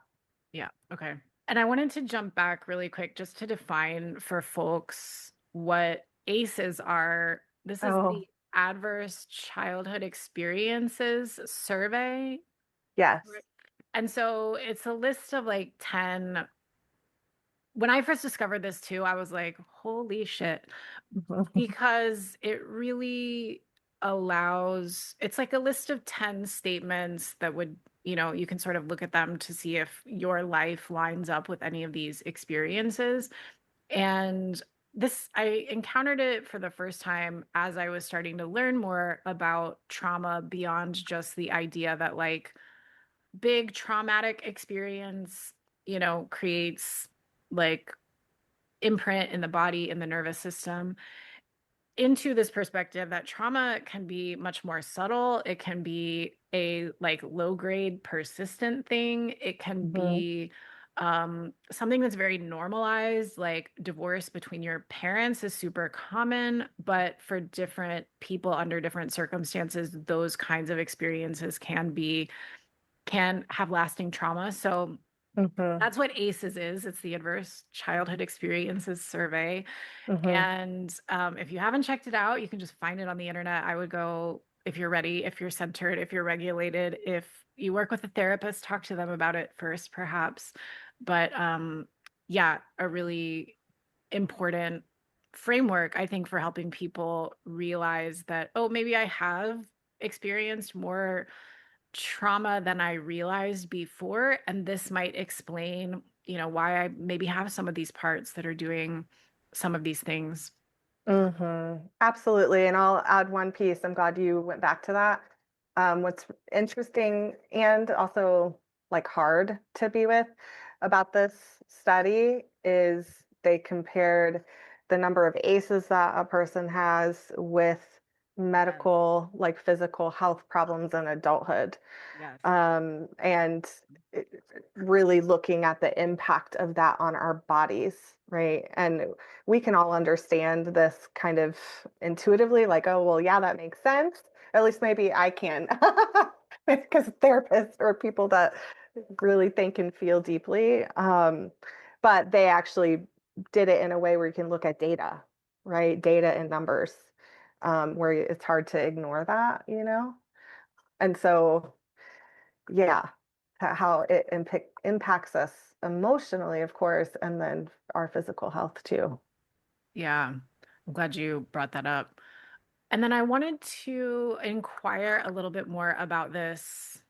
yeah, okay. And I wanted to jump back really quick just to define for folks what ACEs are. This is Oh, the Adverse Childhood Experiences Survey. yes. Right. And so it's a list of like 10. When I first discovered this too, I was like, holy shit. Because it really allows, it's like a list of 10 statements that would, you can sort of look at them to see if your life lines up with any of these experiences. And this, I encountered it for the first time as I was starting to learn more about trauma beyond just the idea that like big traumatic experience, creates like imprint in the body, in the nervous system, into this perspective that trauma can be much more subtle. It can be a like low grade persistent thing. It can Mhm, be something that's very normalized, like divorce between your parents is super common, but for different people under different circumstances, those kinds of experiences can have lasting trauma. So mhm, that's what ACEs is. It's the Adverse Childhood Experiences Survey. mhm, And if you haven't checked it out, you can just find it on the internet. I would go if you're ready, if you're centered, if you're regulated, if you work with a therapist, talk to them about it first, perhaps. But yeah, a really important framework, I think, for helping people realize that, oh, maybe I have experienced more trauma than I realized before. And this might explain, why I maybe have some of these parts that are doing some of these things. mhm. Absolutely. And I'll add one piece. I'm glad you went back to that. What's interesting and also like hard to be with about this study is they compared the number of ACEs that a person has with Yes, medical, like physical health problems in adulthood. yes. And really looking at the impact of that on our bodies, right? And we can all understand this kind of intuitively, like, oh, well, yeah, that makes sense. At least maybe I can, because therapists or people that really think and feel deeply. But they actually did it in a way where you can look at data, right? Data and numbers, where it's hard to ignore that, you know? And so yeah, how it impacts us emotionally, of course, and then our physical health too. Yeah. I'm glad you brought that up. And then I wanted to inquire a little bit more about this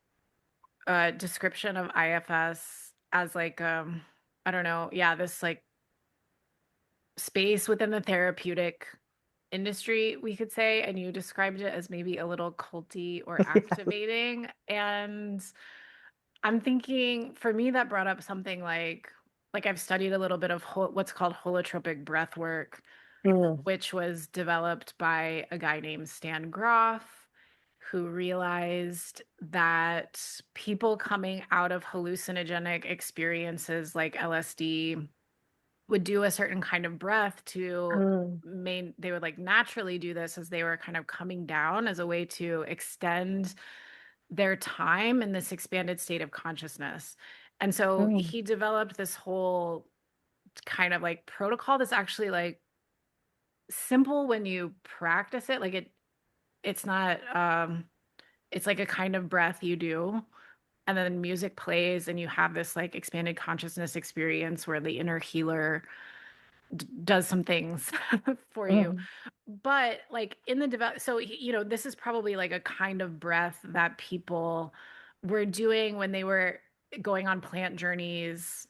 description of IFS as like I don't know, yeah, this like space within the therapeutic industry, we could say, and you described it as maybe a little culty or Yes. activating. And I'm thinking for me that brought up something like I've studied a little bit of what's called holotropic breath work, Mm, which was developed by a guy named Stan Groff, who realized that people coming out of hallucinogenic experiences like LSD would do a certain kind of breath to mm, they would like naturally do this as they were kind of coming down as a way to extend their time in this expanded state of consciousness. And so mm, he developed this whole kind of like protocol that's actually like simple when you practice it. Like it's not it's like a kind of breath you do, and then music plays and you have this like expanded consciousness experience where the inner healer does some things for you. mm. But like in the develop, so this is probably like a kind of breath that people were doing when they were going on plant journeys,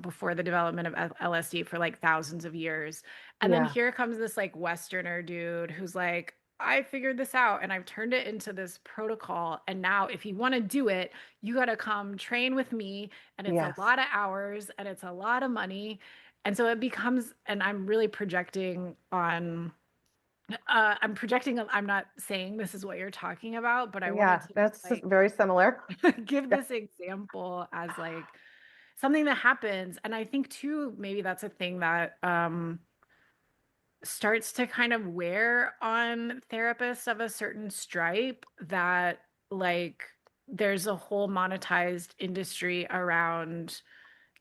before the development of LSD for like thousands of years. And then Yeah. here comes this like Westerner dude who's like, I figured this out and I've turned it into this protocol. And now, if you want to do it, you got to come train with me. And it's a Yes. lot of hours and it's a lot of money. And so it becomes, and I'm really projecting on I'm projecting, I'm not saying this is what you're talking about, but I wanted Yeah. to just That's like very similar. give Yeah. this example as like something that happens. And I think too, maybe that's a thing that starts to kind of wear on therapists of a certain stripe, that like there's a whole monetized industry around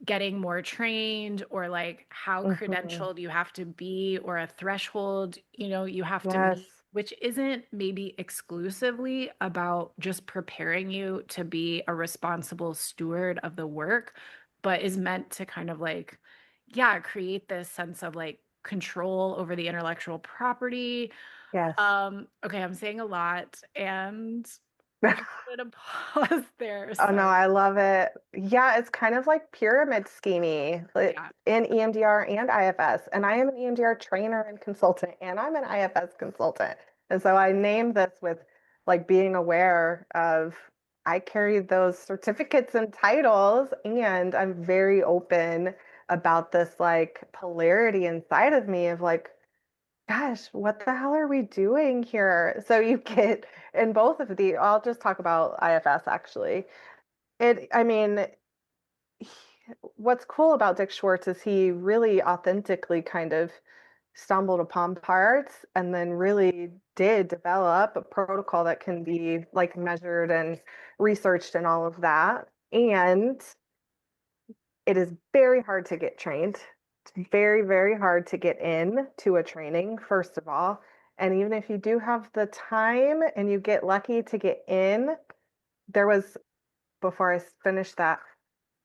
getting more trained, or like how Hmm. credentialed you have to be, or a threshold you have to meet, Yes. which isn't maybe exclusively about just preparing you to be a responsible steward of the work, but is meant to kind of like, yeah, create this sense of like control over the intellectual property. Yes. Okay, I'm saying a lot, and I'm gonna pause there. Oh no, Sorry. I love it. Yeah, it's kind of like pyramid scheming Yeah. in EMDR and IFS. And I am an EMDR trainer and consultant, and I'm an IFS consultant. And so I named this with like being aware of I carry those certificates and titles, and I'm very open about this like polarity inside of me of like, gosh, what the hell are we doing here? So you get in both of the, I'll just talk about IFS actually. I mean, he- what's cool about Dick Schwartz is he really authentically kind of stumbled upon parts and then really did develop a protocol that can be like measured and researched and all of that. And it is very hard to get trained. It's very, very hard to get in to a training, first of all. And even if you do have the time and you get lucky to get in, there was, before I finished that,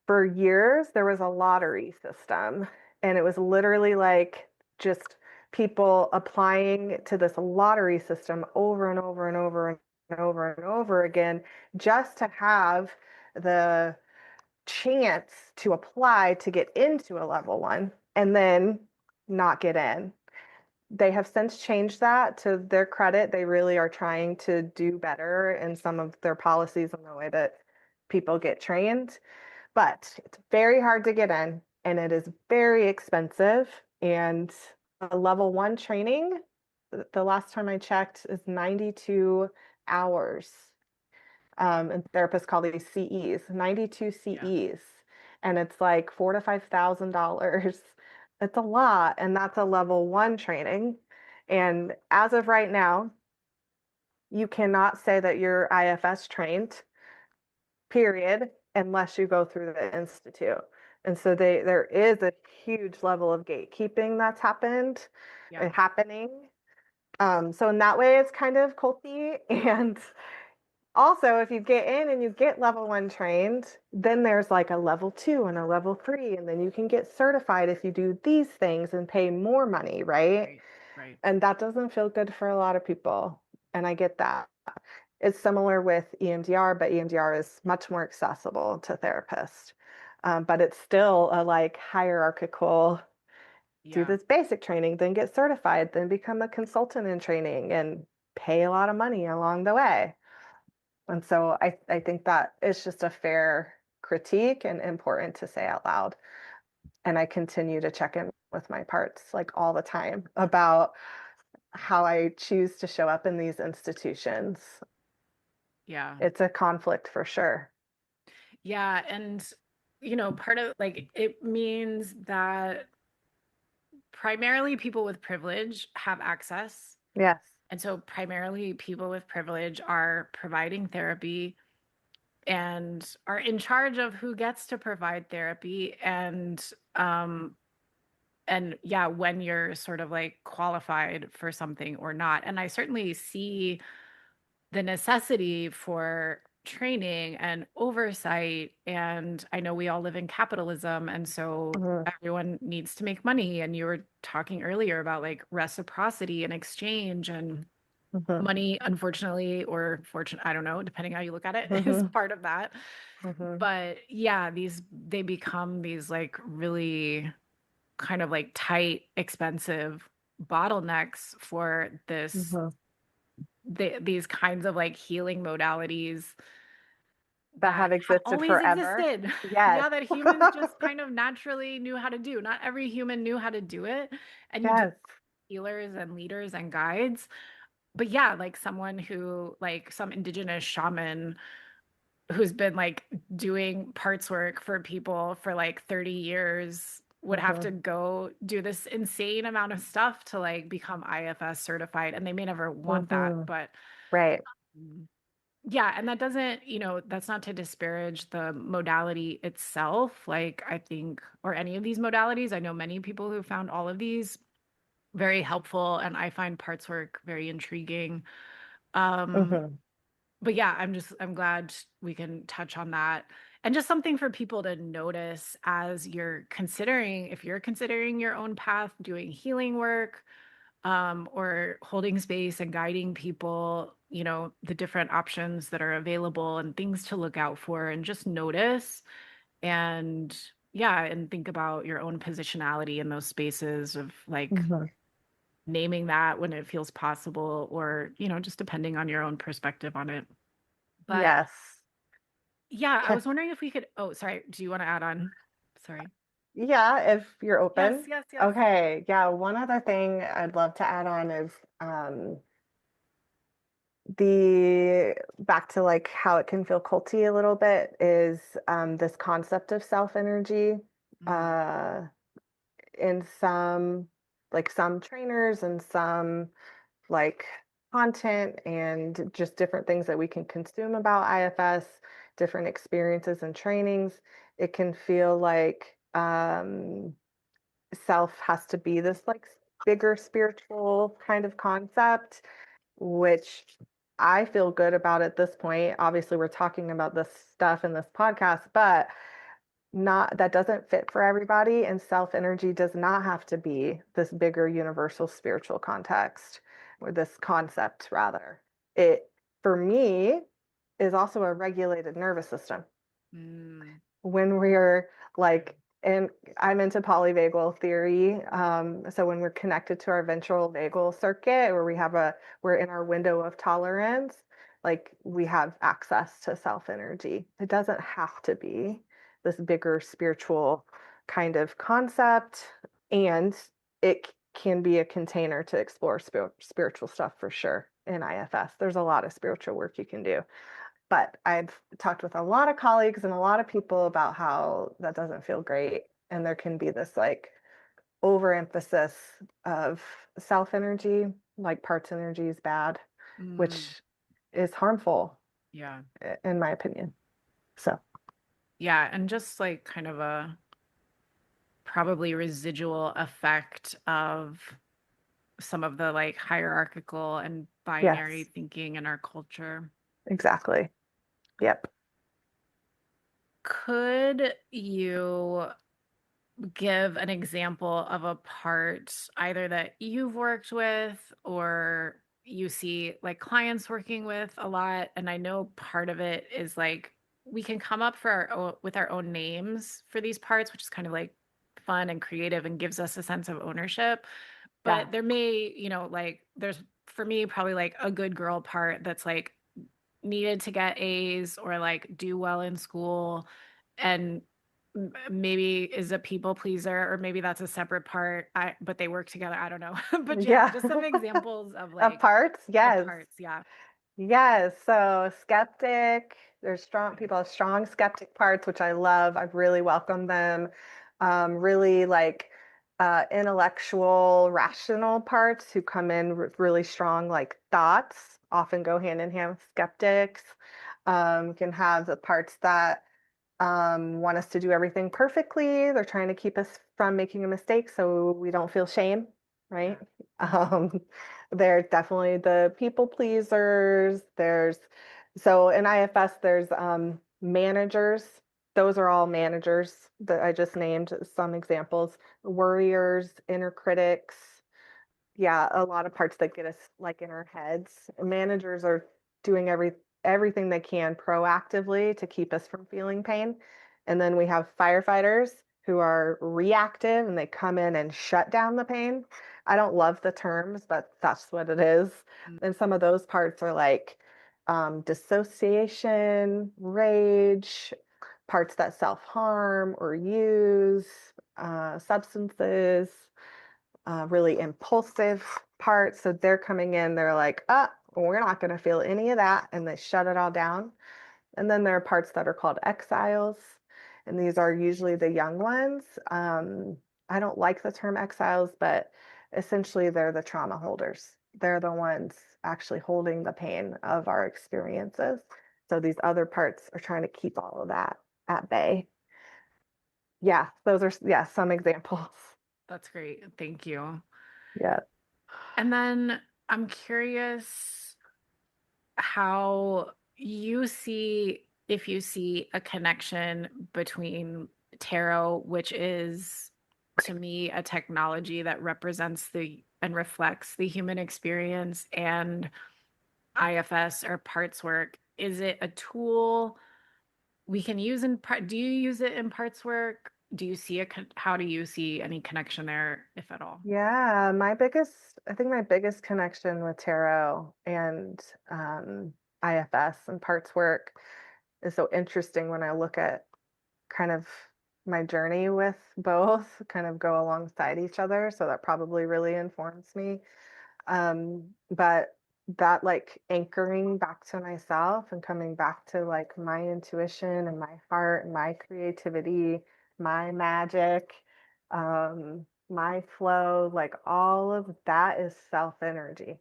for years there was a lottery system, and it was literally like just people applying to this lottery system over and over and over and over and over again just to have the chance to apply to get into a level one and then not get in. They have since changed that. To their credit, they really are trying to do better in some of their policies and the way that people get trained, but it's very hard to get in and it is very expensive. And a level one training, the last time I checked, is 92 hours. And therapists call these CEs, 92 Yeah. CEs. And it's like $4,000 to $5,000. It's a lot. And that's a level one training. And as of right now, you cannot say that you're IFS trained, period, unless you go through the institute. And so there is a huge level of gatekeeping that's Yeah. happening. So in that way, it's kind of culty. And also, if you get in and you get level one trained, then there's like a level two and a level three, and then you can get certified if you do these things and pay more money, right? Right. Right. And that doesn't feel good for a lot of people. And I get that. It's similar with EMDR, but EMDR is much more accessible to therapists. But it's still a like hierarchical do Yeah. this basic training, then get certified, then become a consultant in training and pay a lot of money along the way. And so I think that it's just a fair critique and important to say out loud. And I continue to check in with my parts like all the time about how I choose to show up in these institutions. Yeah. It's a conflict for sure. Yeah. And, part of like it means that primarily people with privilege have access. Yes. And so primarily people with privilege are providing therapy and are in charge of who gets to provide therapy and yeah, when you're sort of like qualified for something or not. And I certainly see the necessity for training and oversight. And I know we all live in capitalism. And so Hmm. everyone needs to make money. And you were talking earlier about like reciprocity and exchange and Hmm. money, unfortunately, or fortunate, I don't know, depending how you look at it, is Hmm. part of that. Hmm. But yeah, they become these like really kind of like tight, expensive bottlenecks for Hmm. these kinds of like healing modalities That that have have existed always forever. existed. Yes. Yeah, that humans just kind of naturally knew how to do. Not every human knew how to do it. And you do Yes. healers and leaders and guides. But yeah, like someone who, like some indigenous shaman who's been like doing parts work for people for like 30 years would have Hmm. to go do this insane amount of stuff to like become IFS certified. And they may never want that, Hmm. but Right. yeah, and that doesn't, that's not to disparage the modality itself. Like, I think, or any of these modalities, I know many people who found all of these very helpful, and I find parts work very intriguing. Um, Hmm. but yeah, I'm glad we can touch on that. And just something for people to notice as if you're considering your own path, doing healing work, or holding space and guiding people, the different options that are available and things to look out for and just notice and yeah, and think about your own positionality in those spaces of like Hmm. naming that when it feels possible or, just depending on your own perspective on it. But Yes. yeah, I Okay. was wondering if we could, oh, sorry, do you want to add on? Sorry. Yeah, if you're Yes, open. yes, yes. Okay. Yeah. One other thing I'd love to add on is the back to like how it can feel culty a little bit is this concept of self energy. Mm, Uh, in some trainers and some like content and just different things that we can consume about IFS, different experiences and trainings, it can feel like self has to be this like bigger spiritual kind of concept, which I feel good about at this point. Obviously, we're talking about this stuff in this podcast, but not that doesn't fit for everybody. And self energy does not have to be this bigger universal spiritual context or this concept, rather. It, for me, is also a regulated nervous system mm, when we're like, and I'm into polyvagal theory. So when we're connected to our ventral vagal circuit, where we're in our window of tolerance, like we have access to self energy. It doesn't have to be this bigger spiritual kind of concept, and it can be a container to explore spiritual stuff for sure in IFS. There's a lot of spiritual work you can do. But I've talked with a lot of colleagues and a lot of people about how that doesn't feel great. And there can be this like overemphasis of self energy, like parts energy is bad, mm, which is harmful, yeah. in my opinion. So, Yeah, and just like kind of a probably residual effect of some of the like hierarchical and binary yes, thinking in our culture. exactly. Yep. Could you give an example of a part either that you've worked with or you see like clients working with a lot? And I know part of it is like we can come up with our own names for these parts, which is kind of like fun and creative and gives us a sense of ownership. Yeah. But there may, like there's for me probably like a good girl part that's like needed to get A's or like do well in school and maybe is a people pleaser or maybe that's a separate part. But they work together. I don't know. But yeah, Yeah. just some examples of Of like parts? of Yes. parts. Yeah. Yes. So skeptic, there's strong people have strong skeptic parts, which I love. I really welcome them. Really like intellectual, rational parts who come in with really strong like thoughts, often go hand in hand with skeptics. Can have the parts that want us to do everything perfectly. They're trying to keep us from making a mistake so we don't feel shame, right? Yeah. Um, they're definitely the people pleasers. So in IFS, there's managers. Those are all managers that I just named some examples. Worriers, inner critics, yeah, a lot of parts that get us like in our heads. Managers are doing everything they can proactively to keep us from feeling pain. And then we have firefighters who are reactive and they come in and shut down the pain. I don't love the terms, but that's what it is. Mm. And some of those parts are like dissociation, rage, parts that self-harm or use, substances, really impulsive part. So they're coming in, they're like, we're not going to feel any of that. And they shut it all down. And then there are parts that are called exiles. And these are usually the young ones. I don't like the term exiles, but essentially they're the trauma holders. They're the ones actually holding the pain of our experiences. So these other parts are trying to keep all of that at bay. Yeah, those are some examples. That's great. Thank you. Yeah. And then I'm curious how you see if you see a connection between tarot, which is to me a technology that represents the and reflects the human experience, and IFS or parts work. Is it a tool we can use in part? Do you use it in parts work? Do you see how do you see any connection there, if at all? Yeah, I think my biggest connection with tarot and IFS and parts work is so interesting when I look at kind of my journey with both kind of go alongside each other. So that probably really informs me. But that like anchoring back to myself and coming back to like my intuition and my heart and my creativity, my magic, my flow, like all of that is self energy.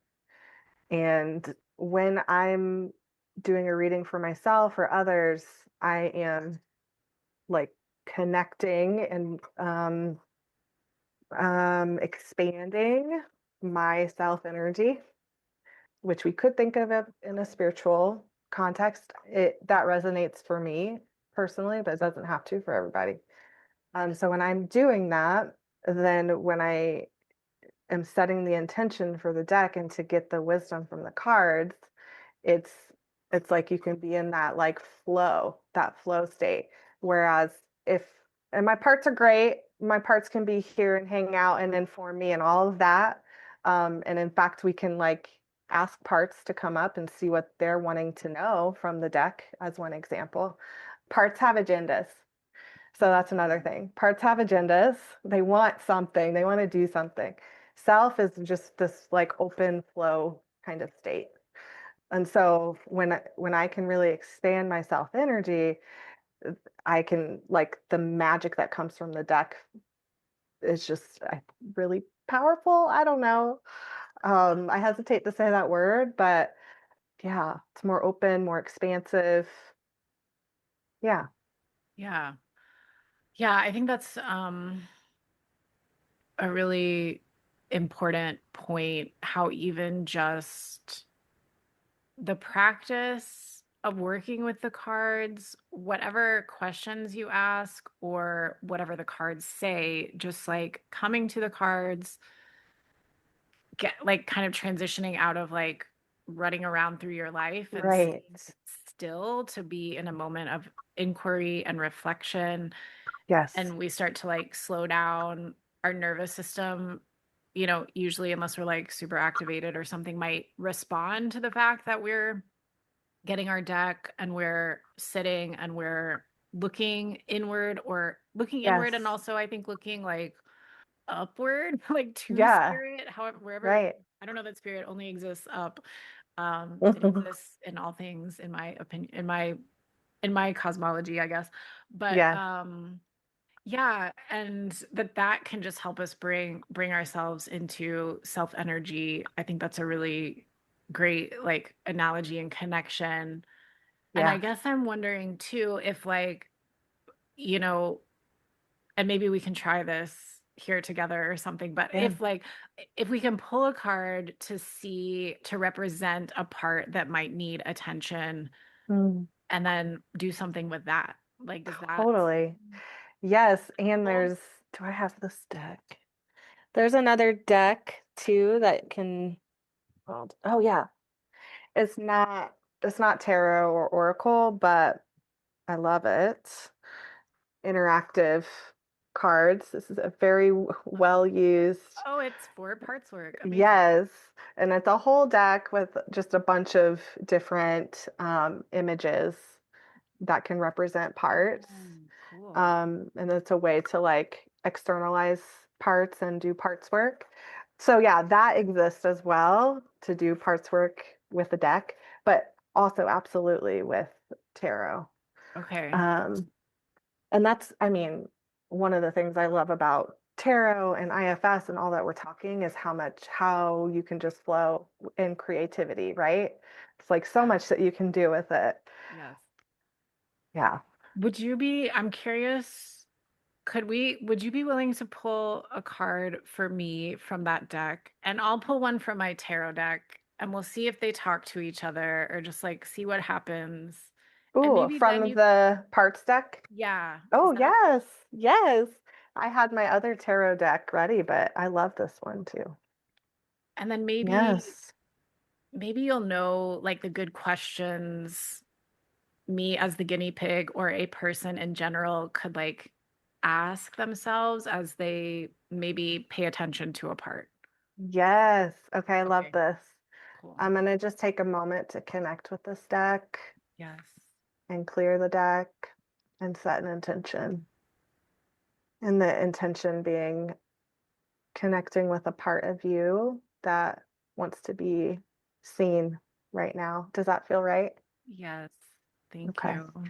And when I'm doing a reading for myself or others, I am like connecting and expanding my self energy, which we could think of it in a spiritual context. It that resonates for me personally, but it doesn't have to for everybody. So when I'm doing that, then when I am setting the intention for the deck and to get the wisdom from the cards, it's it's like you can be in that flow state. Whereas if and my parts are great, my parts can be here and hang out and inform me and all of that. And in fact, we can like ask parts to come up and see what they're wanting to know from the deck, as one example. Parts have agendas. So that's another thing. Parts have agendas. They want something, they want to do something. Self is just this like open flow kind of state. And so when I can really expand my self energy, I can like the magic that comes from the deck is just really powerful. I don't know. I hesitate to say that word, but yeah, it's more open, more expansive. Yeah. Yeah. Yeah, I think that's a really important point, how even just the practice of working with the cards, whatever questions you ask or whatever the cards say, just like coming to the cards, get like kind of transitioning out of like running around through your life and Right. staying still to be in a moment of inquiry and reflection Yes. and we start to like slow down our nervous system, usually unless we're like super activated or something might respond to the fact that we're getting our deck and we're sitting and we're looking inward and Yes. also I think looking like upward, like to Yeah. spirit, however, wherever. Right. I don't know that spirit only exists up. It exists in all things, in my opinion, in my cosmology, I guess. But Yes. yeah, and that can just help us bring ourselves into self energy. I think that's a really great like analogy and connection. And I Yeah. guess I'm wondering too if like, you know, and maybe we can try this here together or something, but Yeah. if we can pull a card to represent a part that might need attention Mm, and then do something with that. Like does that totally. Yes. And cool? do I have this deck? There's another deck too that can, well, oh yeah. It's not tarot or oracle, but I love it. Interactive cards. This is a very well used. Oh, it's 4 parts work. Amazing. Yes. And it's a whole deck with just a bunch of different images that can represent parts. Cool. And it's a way to like externalize parts and do parts work. So yeah, that exists as well to do parts work with the deck, but also absolutely with tarot. Okay. Um, and that's, I mean, one of the things I love about tarot and IFS and all that we're talking is how you can just flow in creativity, right? It's like so Yeah. much that you can do with it. Yes. Yeah. I'm curious, would you be willing to pull a card for me from that deck? And I'll pull one from my tarot deck and we'll see if they talk to each other or just like see what happens. And Ooh, maybe then from the parts deck. yeah, is Oh, that okay? yes. Yes. I had my other tarot deck ready, but I love this one too. And then Yes. maybe you'll know like the good questions me as the guinea pig or a person in general could like ask themselves as they maybe pay attention to a part. Yes. Okay, I love Okay, this. cool. I'm going to just take a moment to connect with this deck Yes. and clear the deck and set an intention. And the intention being connecting with a part of you that wants to be seen right now. Does that feel right? Yes. Thank Okay. you.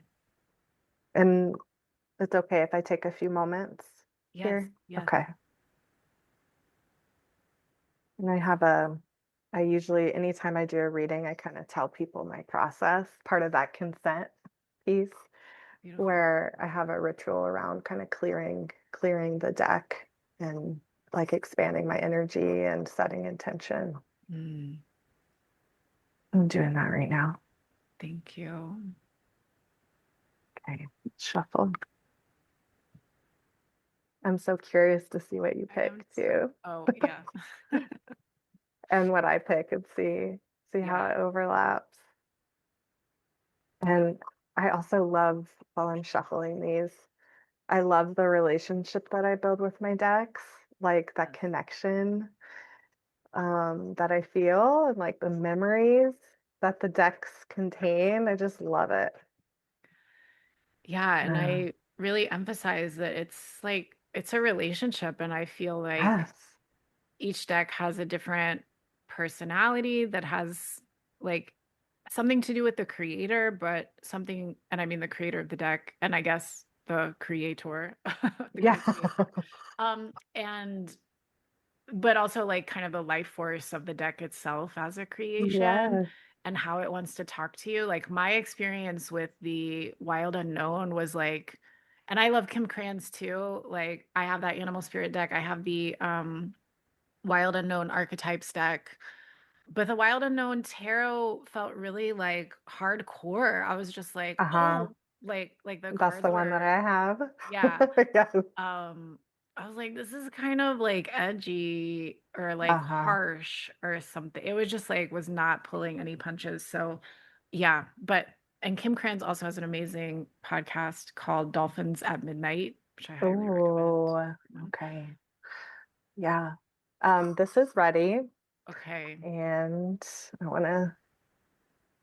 And it's okay if I take a few moments Yes. here. Yes. Okay. And I usually, anytime I do a reading, I kind of tell people my process, part of that consent piece, Beautiful. where I have a ritual around kind of clearing the deck and like expanding my energy and setting intention. Mm, I'm doing that right now. thank you. Okay, shuffle. I'm so curious to see what you I am pick too. too, Oh, yeah. and what I pick and see how Yeah. it overlaps. And I also love while I'm shuffling these, I love the relationship that I build with my decks, like that Yes. connection that I feel and like the memories that the decks contain. I just love it. Yeah. And Uh, I really emphasize that it's a relationship. And I feel like yes. each deck has a different personality that has like something to do with the creator, but something, and I mean the creator of the deck, and I guess the creator, the Yeah. co-creator. And but also like kind of the life force of the deck itself as a creation Yes. and how it wants to talk to you. Like my experience with the Wild Unknown was like, and I love Kim Kranz too. Like I have that animal spirit deck. I have the Wild Unknown archetypes deck. But the Wild Unknown tarot felt really like hardcore. I was just like, Uh-huh. oh, like the That's cards the one that were, I have. yeah. Yes. Um, I was like, this is kind of like edgy or like Uh-huh. harsh or something. It was just like was not pulling any punches. So and Kim Kranz also has an amazing podcast called Dolphins at Midnight. which I highly recommend. Oh, okay. Yeah. This is ready, Okay, and I want to,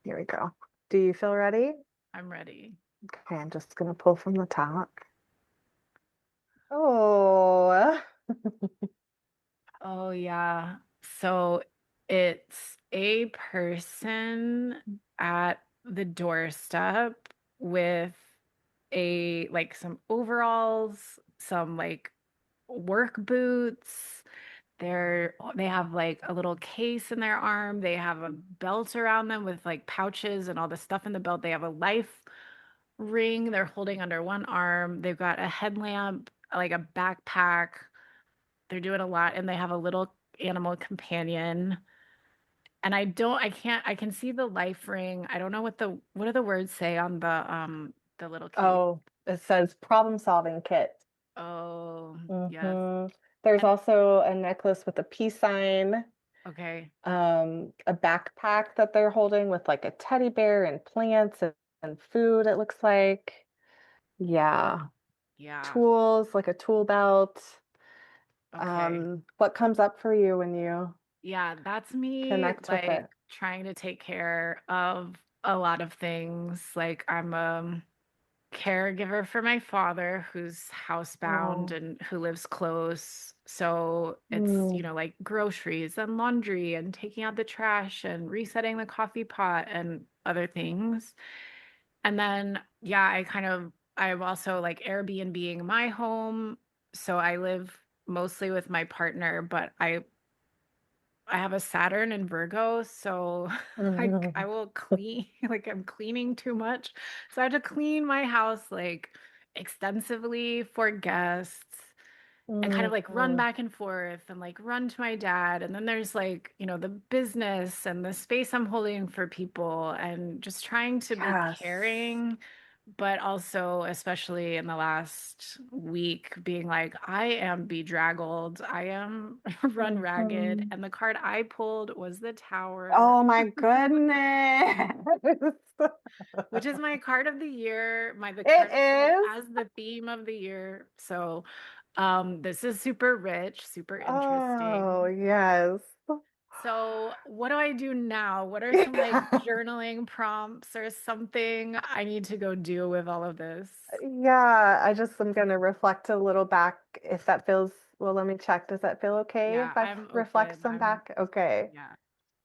here we go. Do you feel ready? I'm ready. Okay, I'm just gonna pull from the top. Oh, Oh, yeah. So it's a person at the doorstep with like some overalls, some like work boots. They have like a little case in their arm. They have a belt around them with like pouches and all the stuff in the belt. They have a life ring they're holding under one arm. They've got a headlamp, like a backpack. They're doing a lot, and they have a little animal companion. And I can see the life ring. I don't know what do the words say on the little case. oh, it says problem solving kit. Oh, yes. Hmm. There's And also a necklace with a peace sign, okay. a backpack that they're holding with like a teddy bear and plants and food, it looks like. Yeah. Yeah. Tools, like a tool belt. Okay. What comes up for you when you Yeah, that's me connect with like it? trying to take care of a lot of things. Like I'm caregiver for my father who's housebound Oh, and who lives close. So it's, mm, like groceries and laundry and taking out the trash and resetting the coffee pot and other things. And then, yeah, I'm also like Airbnb-ing my home. So I live mostly with my partner, but I have a Saturn in Virgo, so I will clean like I'm cleaning too much. So I have to clean my house like extensively for guests and kind of like run mm, back and forth and like run to my dad. And then there's like, the business and the space I'm holding for people and just trying to be yes. caring, but also, especially in the last week, being like, I am bedraggled, I am run ragged. Mhm. And the card I pulled was the Tower, Oh my goodness. which is my card of the year. The It card pulled is. as the theme of the year. So this is super rich, super Oh, interesting. yes. So what do I do now? What are some like journaling prompts or something I need to go do with all of this? Yeah, I just am going to reflect a little back if that feels, well, let me check. Does that feel okay Yeah, if I I'm reflect open. some back? Okay. Yeah.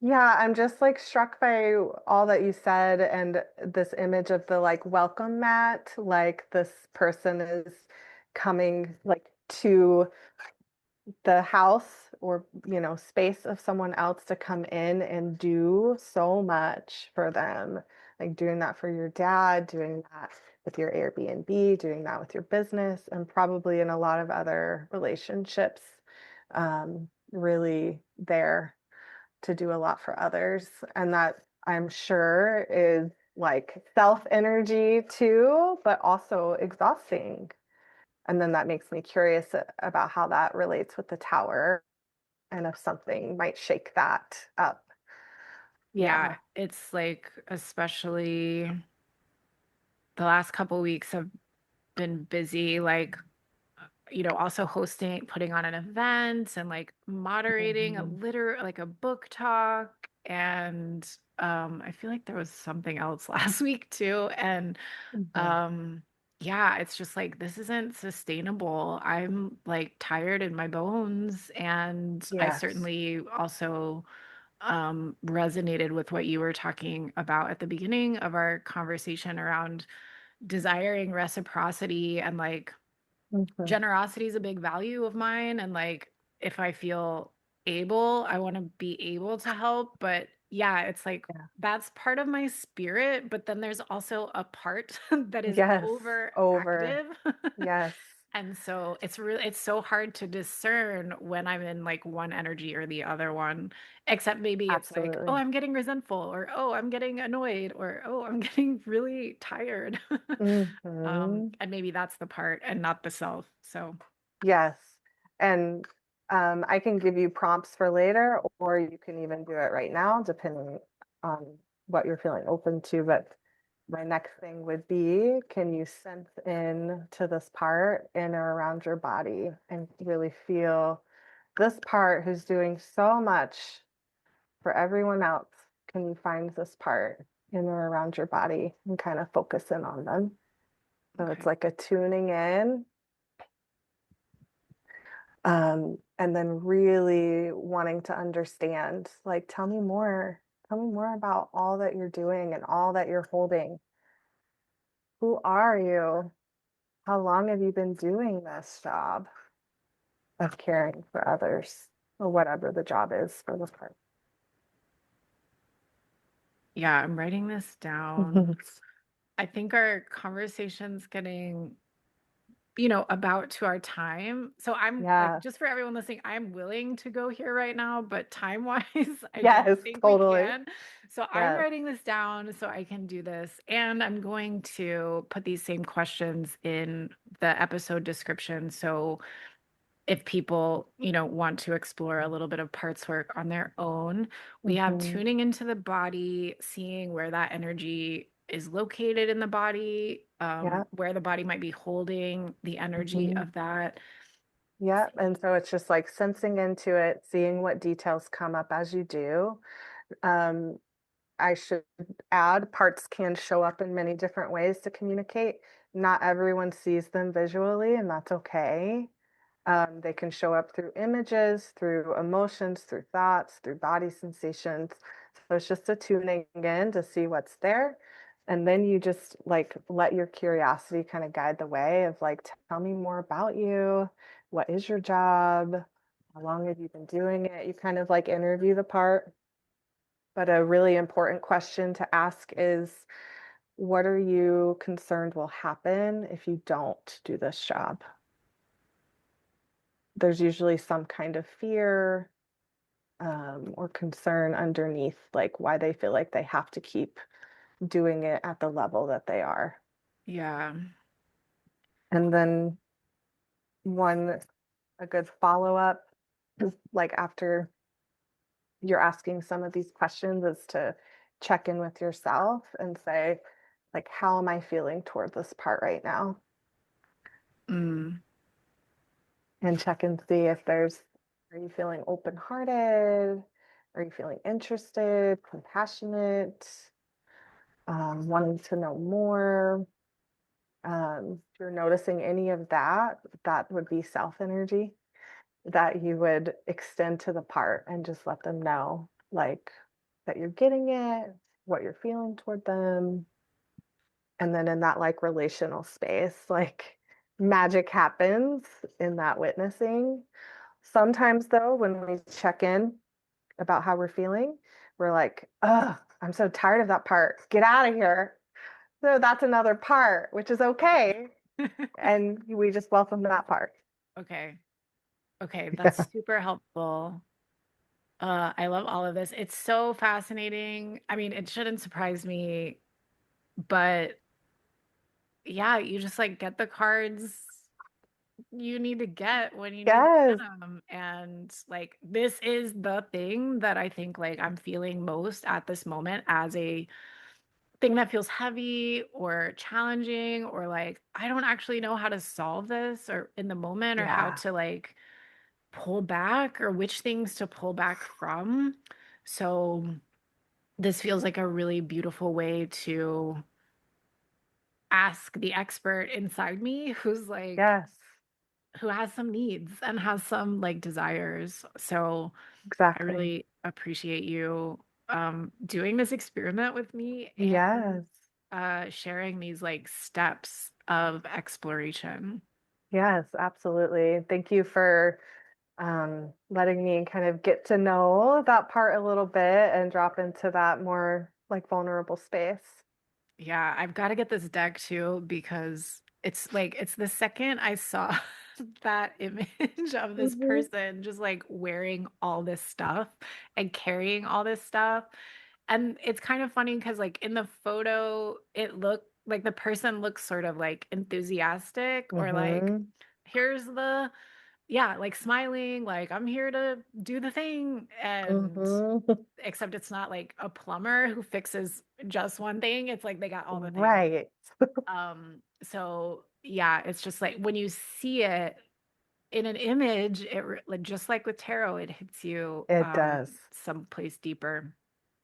Yeah, I'm just like struck by all that you said and this image of the like welcome mat, like this person is coming like to the house or space of someone else to come in and do so much for them, like doing that for your dad, doing that with your Airbnb, doing that with your business, and probably in a lot of other relationships, really there to do a lot for others, and that I'm sure is like self energy too, but also exhausting. And then that makes me curious about how that relates with the tower and if something might shake that up. Yeah, Yeah. it's like especially the last couple weeks have been busy, like also hosting, putting on an event and like moderating Mhm. like a book talk. And I feel like there was something else last week too. And Mhm. um, yeah, it's just like this isn't sustainable. I'm like tired in my bones. And I Yes. certainly also resonated with what you were talking about at the beginning of our conversation around desiring reciprocity and like Mhm. generosity is a big value of mine. And like if I feel able, I want to be able to help. But yeah, it's like Yeah. that's part of my spirit. But then there's also a part that is Yes. Over. overactive. Yes. And so it's so hard to discern when I'm in like one energy or the other one, except maybe it's like, oh, Absolutely. I'm getting resentful, or oh, I'm getting annoyed, or oh, I'm getting really tired. Hmm. And maybe that's the part and not the self. So Yes. And I can give you prompts for later, or you can even do it right now, depending on what you're feeling open to. But My next thing would be, can you sense in to this part in or around your body and really feel this part who's doing so much for everyone else? Can you find this part in or around your body and kind of focus in on them? So it's Okay. like a tuning in, and then really wanting to understand, like, tell me more. Tell me more about all that you're doing and all that you're holding. Who are you? How long have you been doing this job of caring for others or whatever the job is for the part? Yeah, I'm writing this down. I think our conversation's getting, about to our time. So I'm like, Yeah. just for everyone listening, I'm willing to go here right now, but time-wise, I don't Yes, think we totally. can. So I'm Yes. writing this down so I can do this. And I'm going to put these same questions in the episode description. So if people, want to explore a little bit of parts work on their own, we have Hmm. tuning into the body, seeing where that energy is located in the body, Yeah. where the body might be holding the energy Hmm. of that. Yeah. And so it's just like sensing into it, seeing what details come up as you do. Um, I should add, parts can show up in many different ways to communicate. Not everyone sees them visually, and that's okay. They can show up through images, through emotions, through thoughts, through body sensations. So it's just a tuning in to see what's there. And then you just like let your curiosity kind of guide the way of like, tell me more about you. What is your job? How long have you been doing it? You kind of like interview the part. But a really important question to ask is, what are you concerned will happen if you don't do this job? There's usually some kind of fear, or concern underneath, like why they feel like they have to keep doing it at the level that they are. Yeah. And then one, a good follow up, like after you're asking some of these questions, is to check in with yourself and say, like, how am I feeling toward this part right now? Mm, And check and see if there's, are you feeling open hearted? Are you feeling interested, compassionate, wanting to know more? If you're noticing any of that, that would be self energy that you would extend to the part and just let them know, like, that you're getting it, what you're feeling toward them. And then in that like relational space, like magic happens in that witnessing. Sometimes, though, when we check in about how we're feeling, we're like, oh, I'm so tired of that part. Get out of here. So that's another part, which is okay. And we just welcome that part. okay. Okay. That's Yeah. super helpful. I love all of this. It's so fascinating. I mean, it shouldn't surprise me, but yeah, you just like get the cards you need to get when you need to get Yes. them. And like, this is the thing that I think like I'm feeling most at this moment as a thing that feels heavy or challenging, or like, I don't actually know how to solve this or in the moment, or how Yeah. to like pull back or which things to pull back from. So, this feels like a really beautiful way to ask the expert inside me who's like, Yes. who has some needs and has some like desires. So I Exactly. really appreciate you doing this experiment with me and Yes. sharing these like steps of exploration. Yes, absolutely. Thank you for letting me kind of get to know that part a little bit and drop into that more like vulnerable space. Yeah, I've got to get this deck too because it's like it's the second I saw that image of this Hmm. person just like wearing all this stuff and carrying all this stuff. And it's kind of funny because like in the photo, it looked like the person looks sort of like enthusiastic or like, Hmm. here's the yeah, like smiling, like I'm here to do the thing. And Hmm. except it's not like a plumber who fixes just one thing. It's like they got all the things. Right. So yeah, it's just like when you see it in an image, like just like with tarot, it hits you It does. someplace deeper.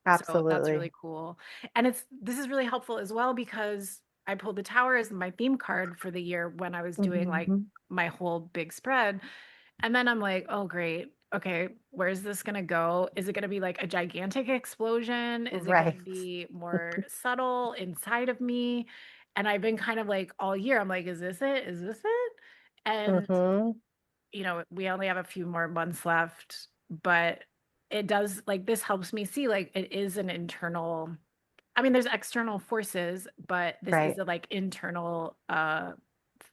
So that's Absolutely. really cool. And this is really helpful as well because I pulled the tower as my theme card for the year when I was doing like Hmm. my whole big spread. And then I'm like, oh, great. Okay, where's this going to go? Is it going to be like a gigantic explosion? Is it going to Right. be more subtle inside of me? And I've been kind of like all year, I'm like, is this it? Is this it? And, Hmm. we only have a few more months left, but it does like this helps me see like it is an internal. I mean, there's external forces, but this is Right. a like internal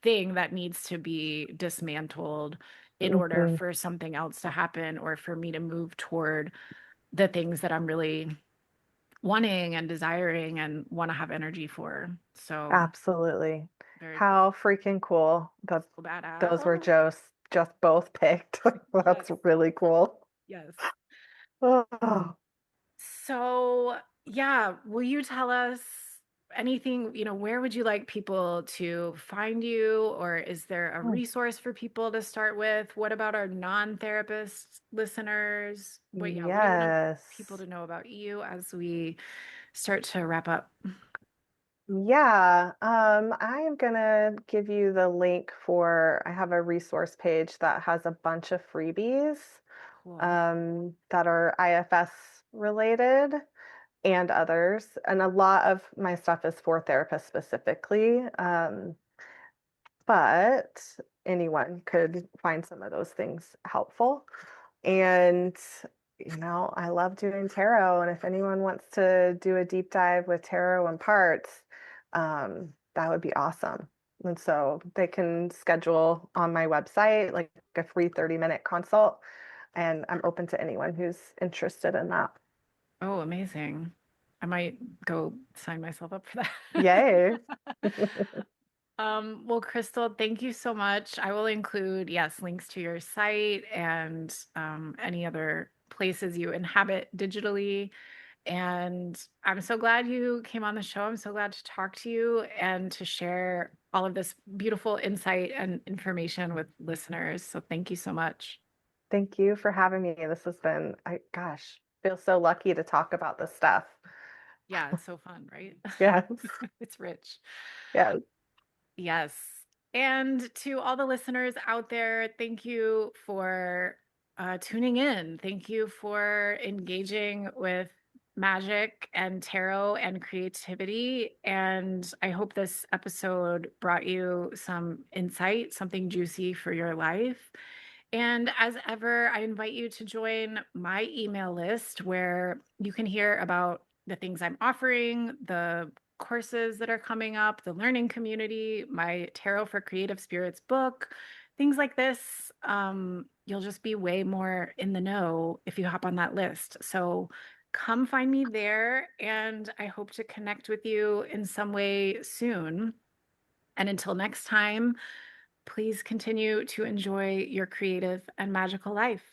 thing that needs to be dismantled in order Hmm. for something else to happen or for me to move toward the things that I'm really wanting and desiring and want to have energy for. So Absolutely. very cool. How freaking cool that So badass. those were just both picked. Yes. That's really cool. Yes. Oh. So, yeah, will you tell us anything, where would you like people to find you, or is there a resource for people to start with? What about our non-therapist listeners? What do you want people Yes. to know about you as we start to wrap up? Yeah, I am gonna give you the link for, I have a resource page that has a bunch of freebies Cool. that are IFS related and others. And a lot of my stuff is for therapists specifically. But anyone could find some of those things helpful. And, I love doing tarot. And if anyone wants to do a deep dive with tarot and parts, that would be awesome. And so they can schedule on my website like a free 30-minute consult. And I'm open to anyone who's interested in that. Oh, amazing. I might go sign myself up for that. Yay. Well, Crystal, thank you so much. I will include, yes, links to your site and any other places you inhabit digitally. And I'm so glad you came on the show. I'm so glad to talk to you and to share all of this beautiful insight and information with listeners. So thank you so much. Thank you for having me. This has been, gosh, feel so lucky to talk about this stuff. Yeah, it's so fun, right? Yes. It's rich. Yes. Yes. And to all the listeners out there, thank you for tuning in. Thank you for engaging with magic and tarot and creativity. And I hope this episode brought you some insight, something juicy for your life. And as ever, I invite you to join my email list where you can hear about the things I'm offering, the courses that are coming up, the learning community, my Tarot for Creative Spirits book, things like this. You'll just be way more in the know if you hop on that list. So come find me there, and I hope to connect with you in some way soon. And until next time, please continue to enjoy your creative and magical life.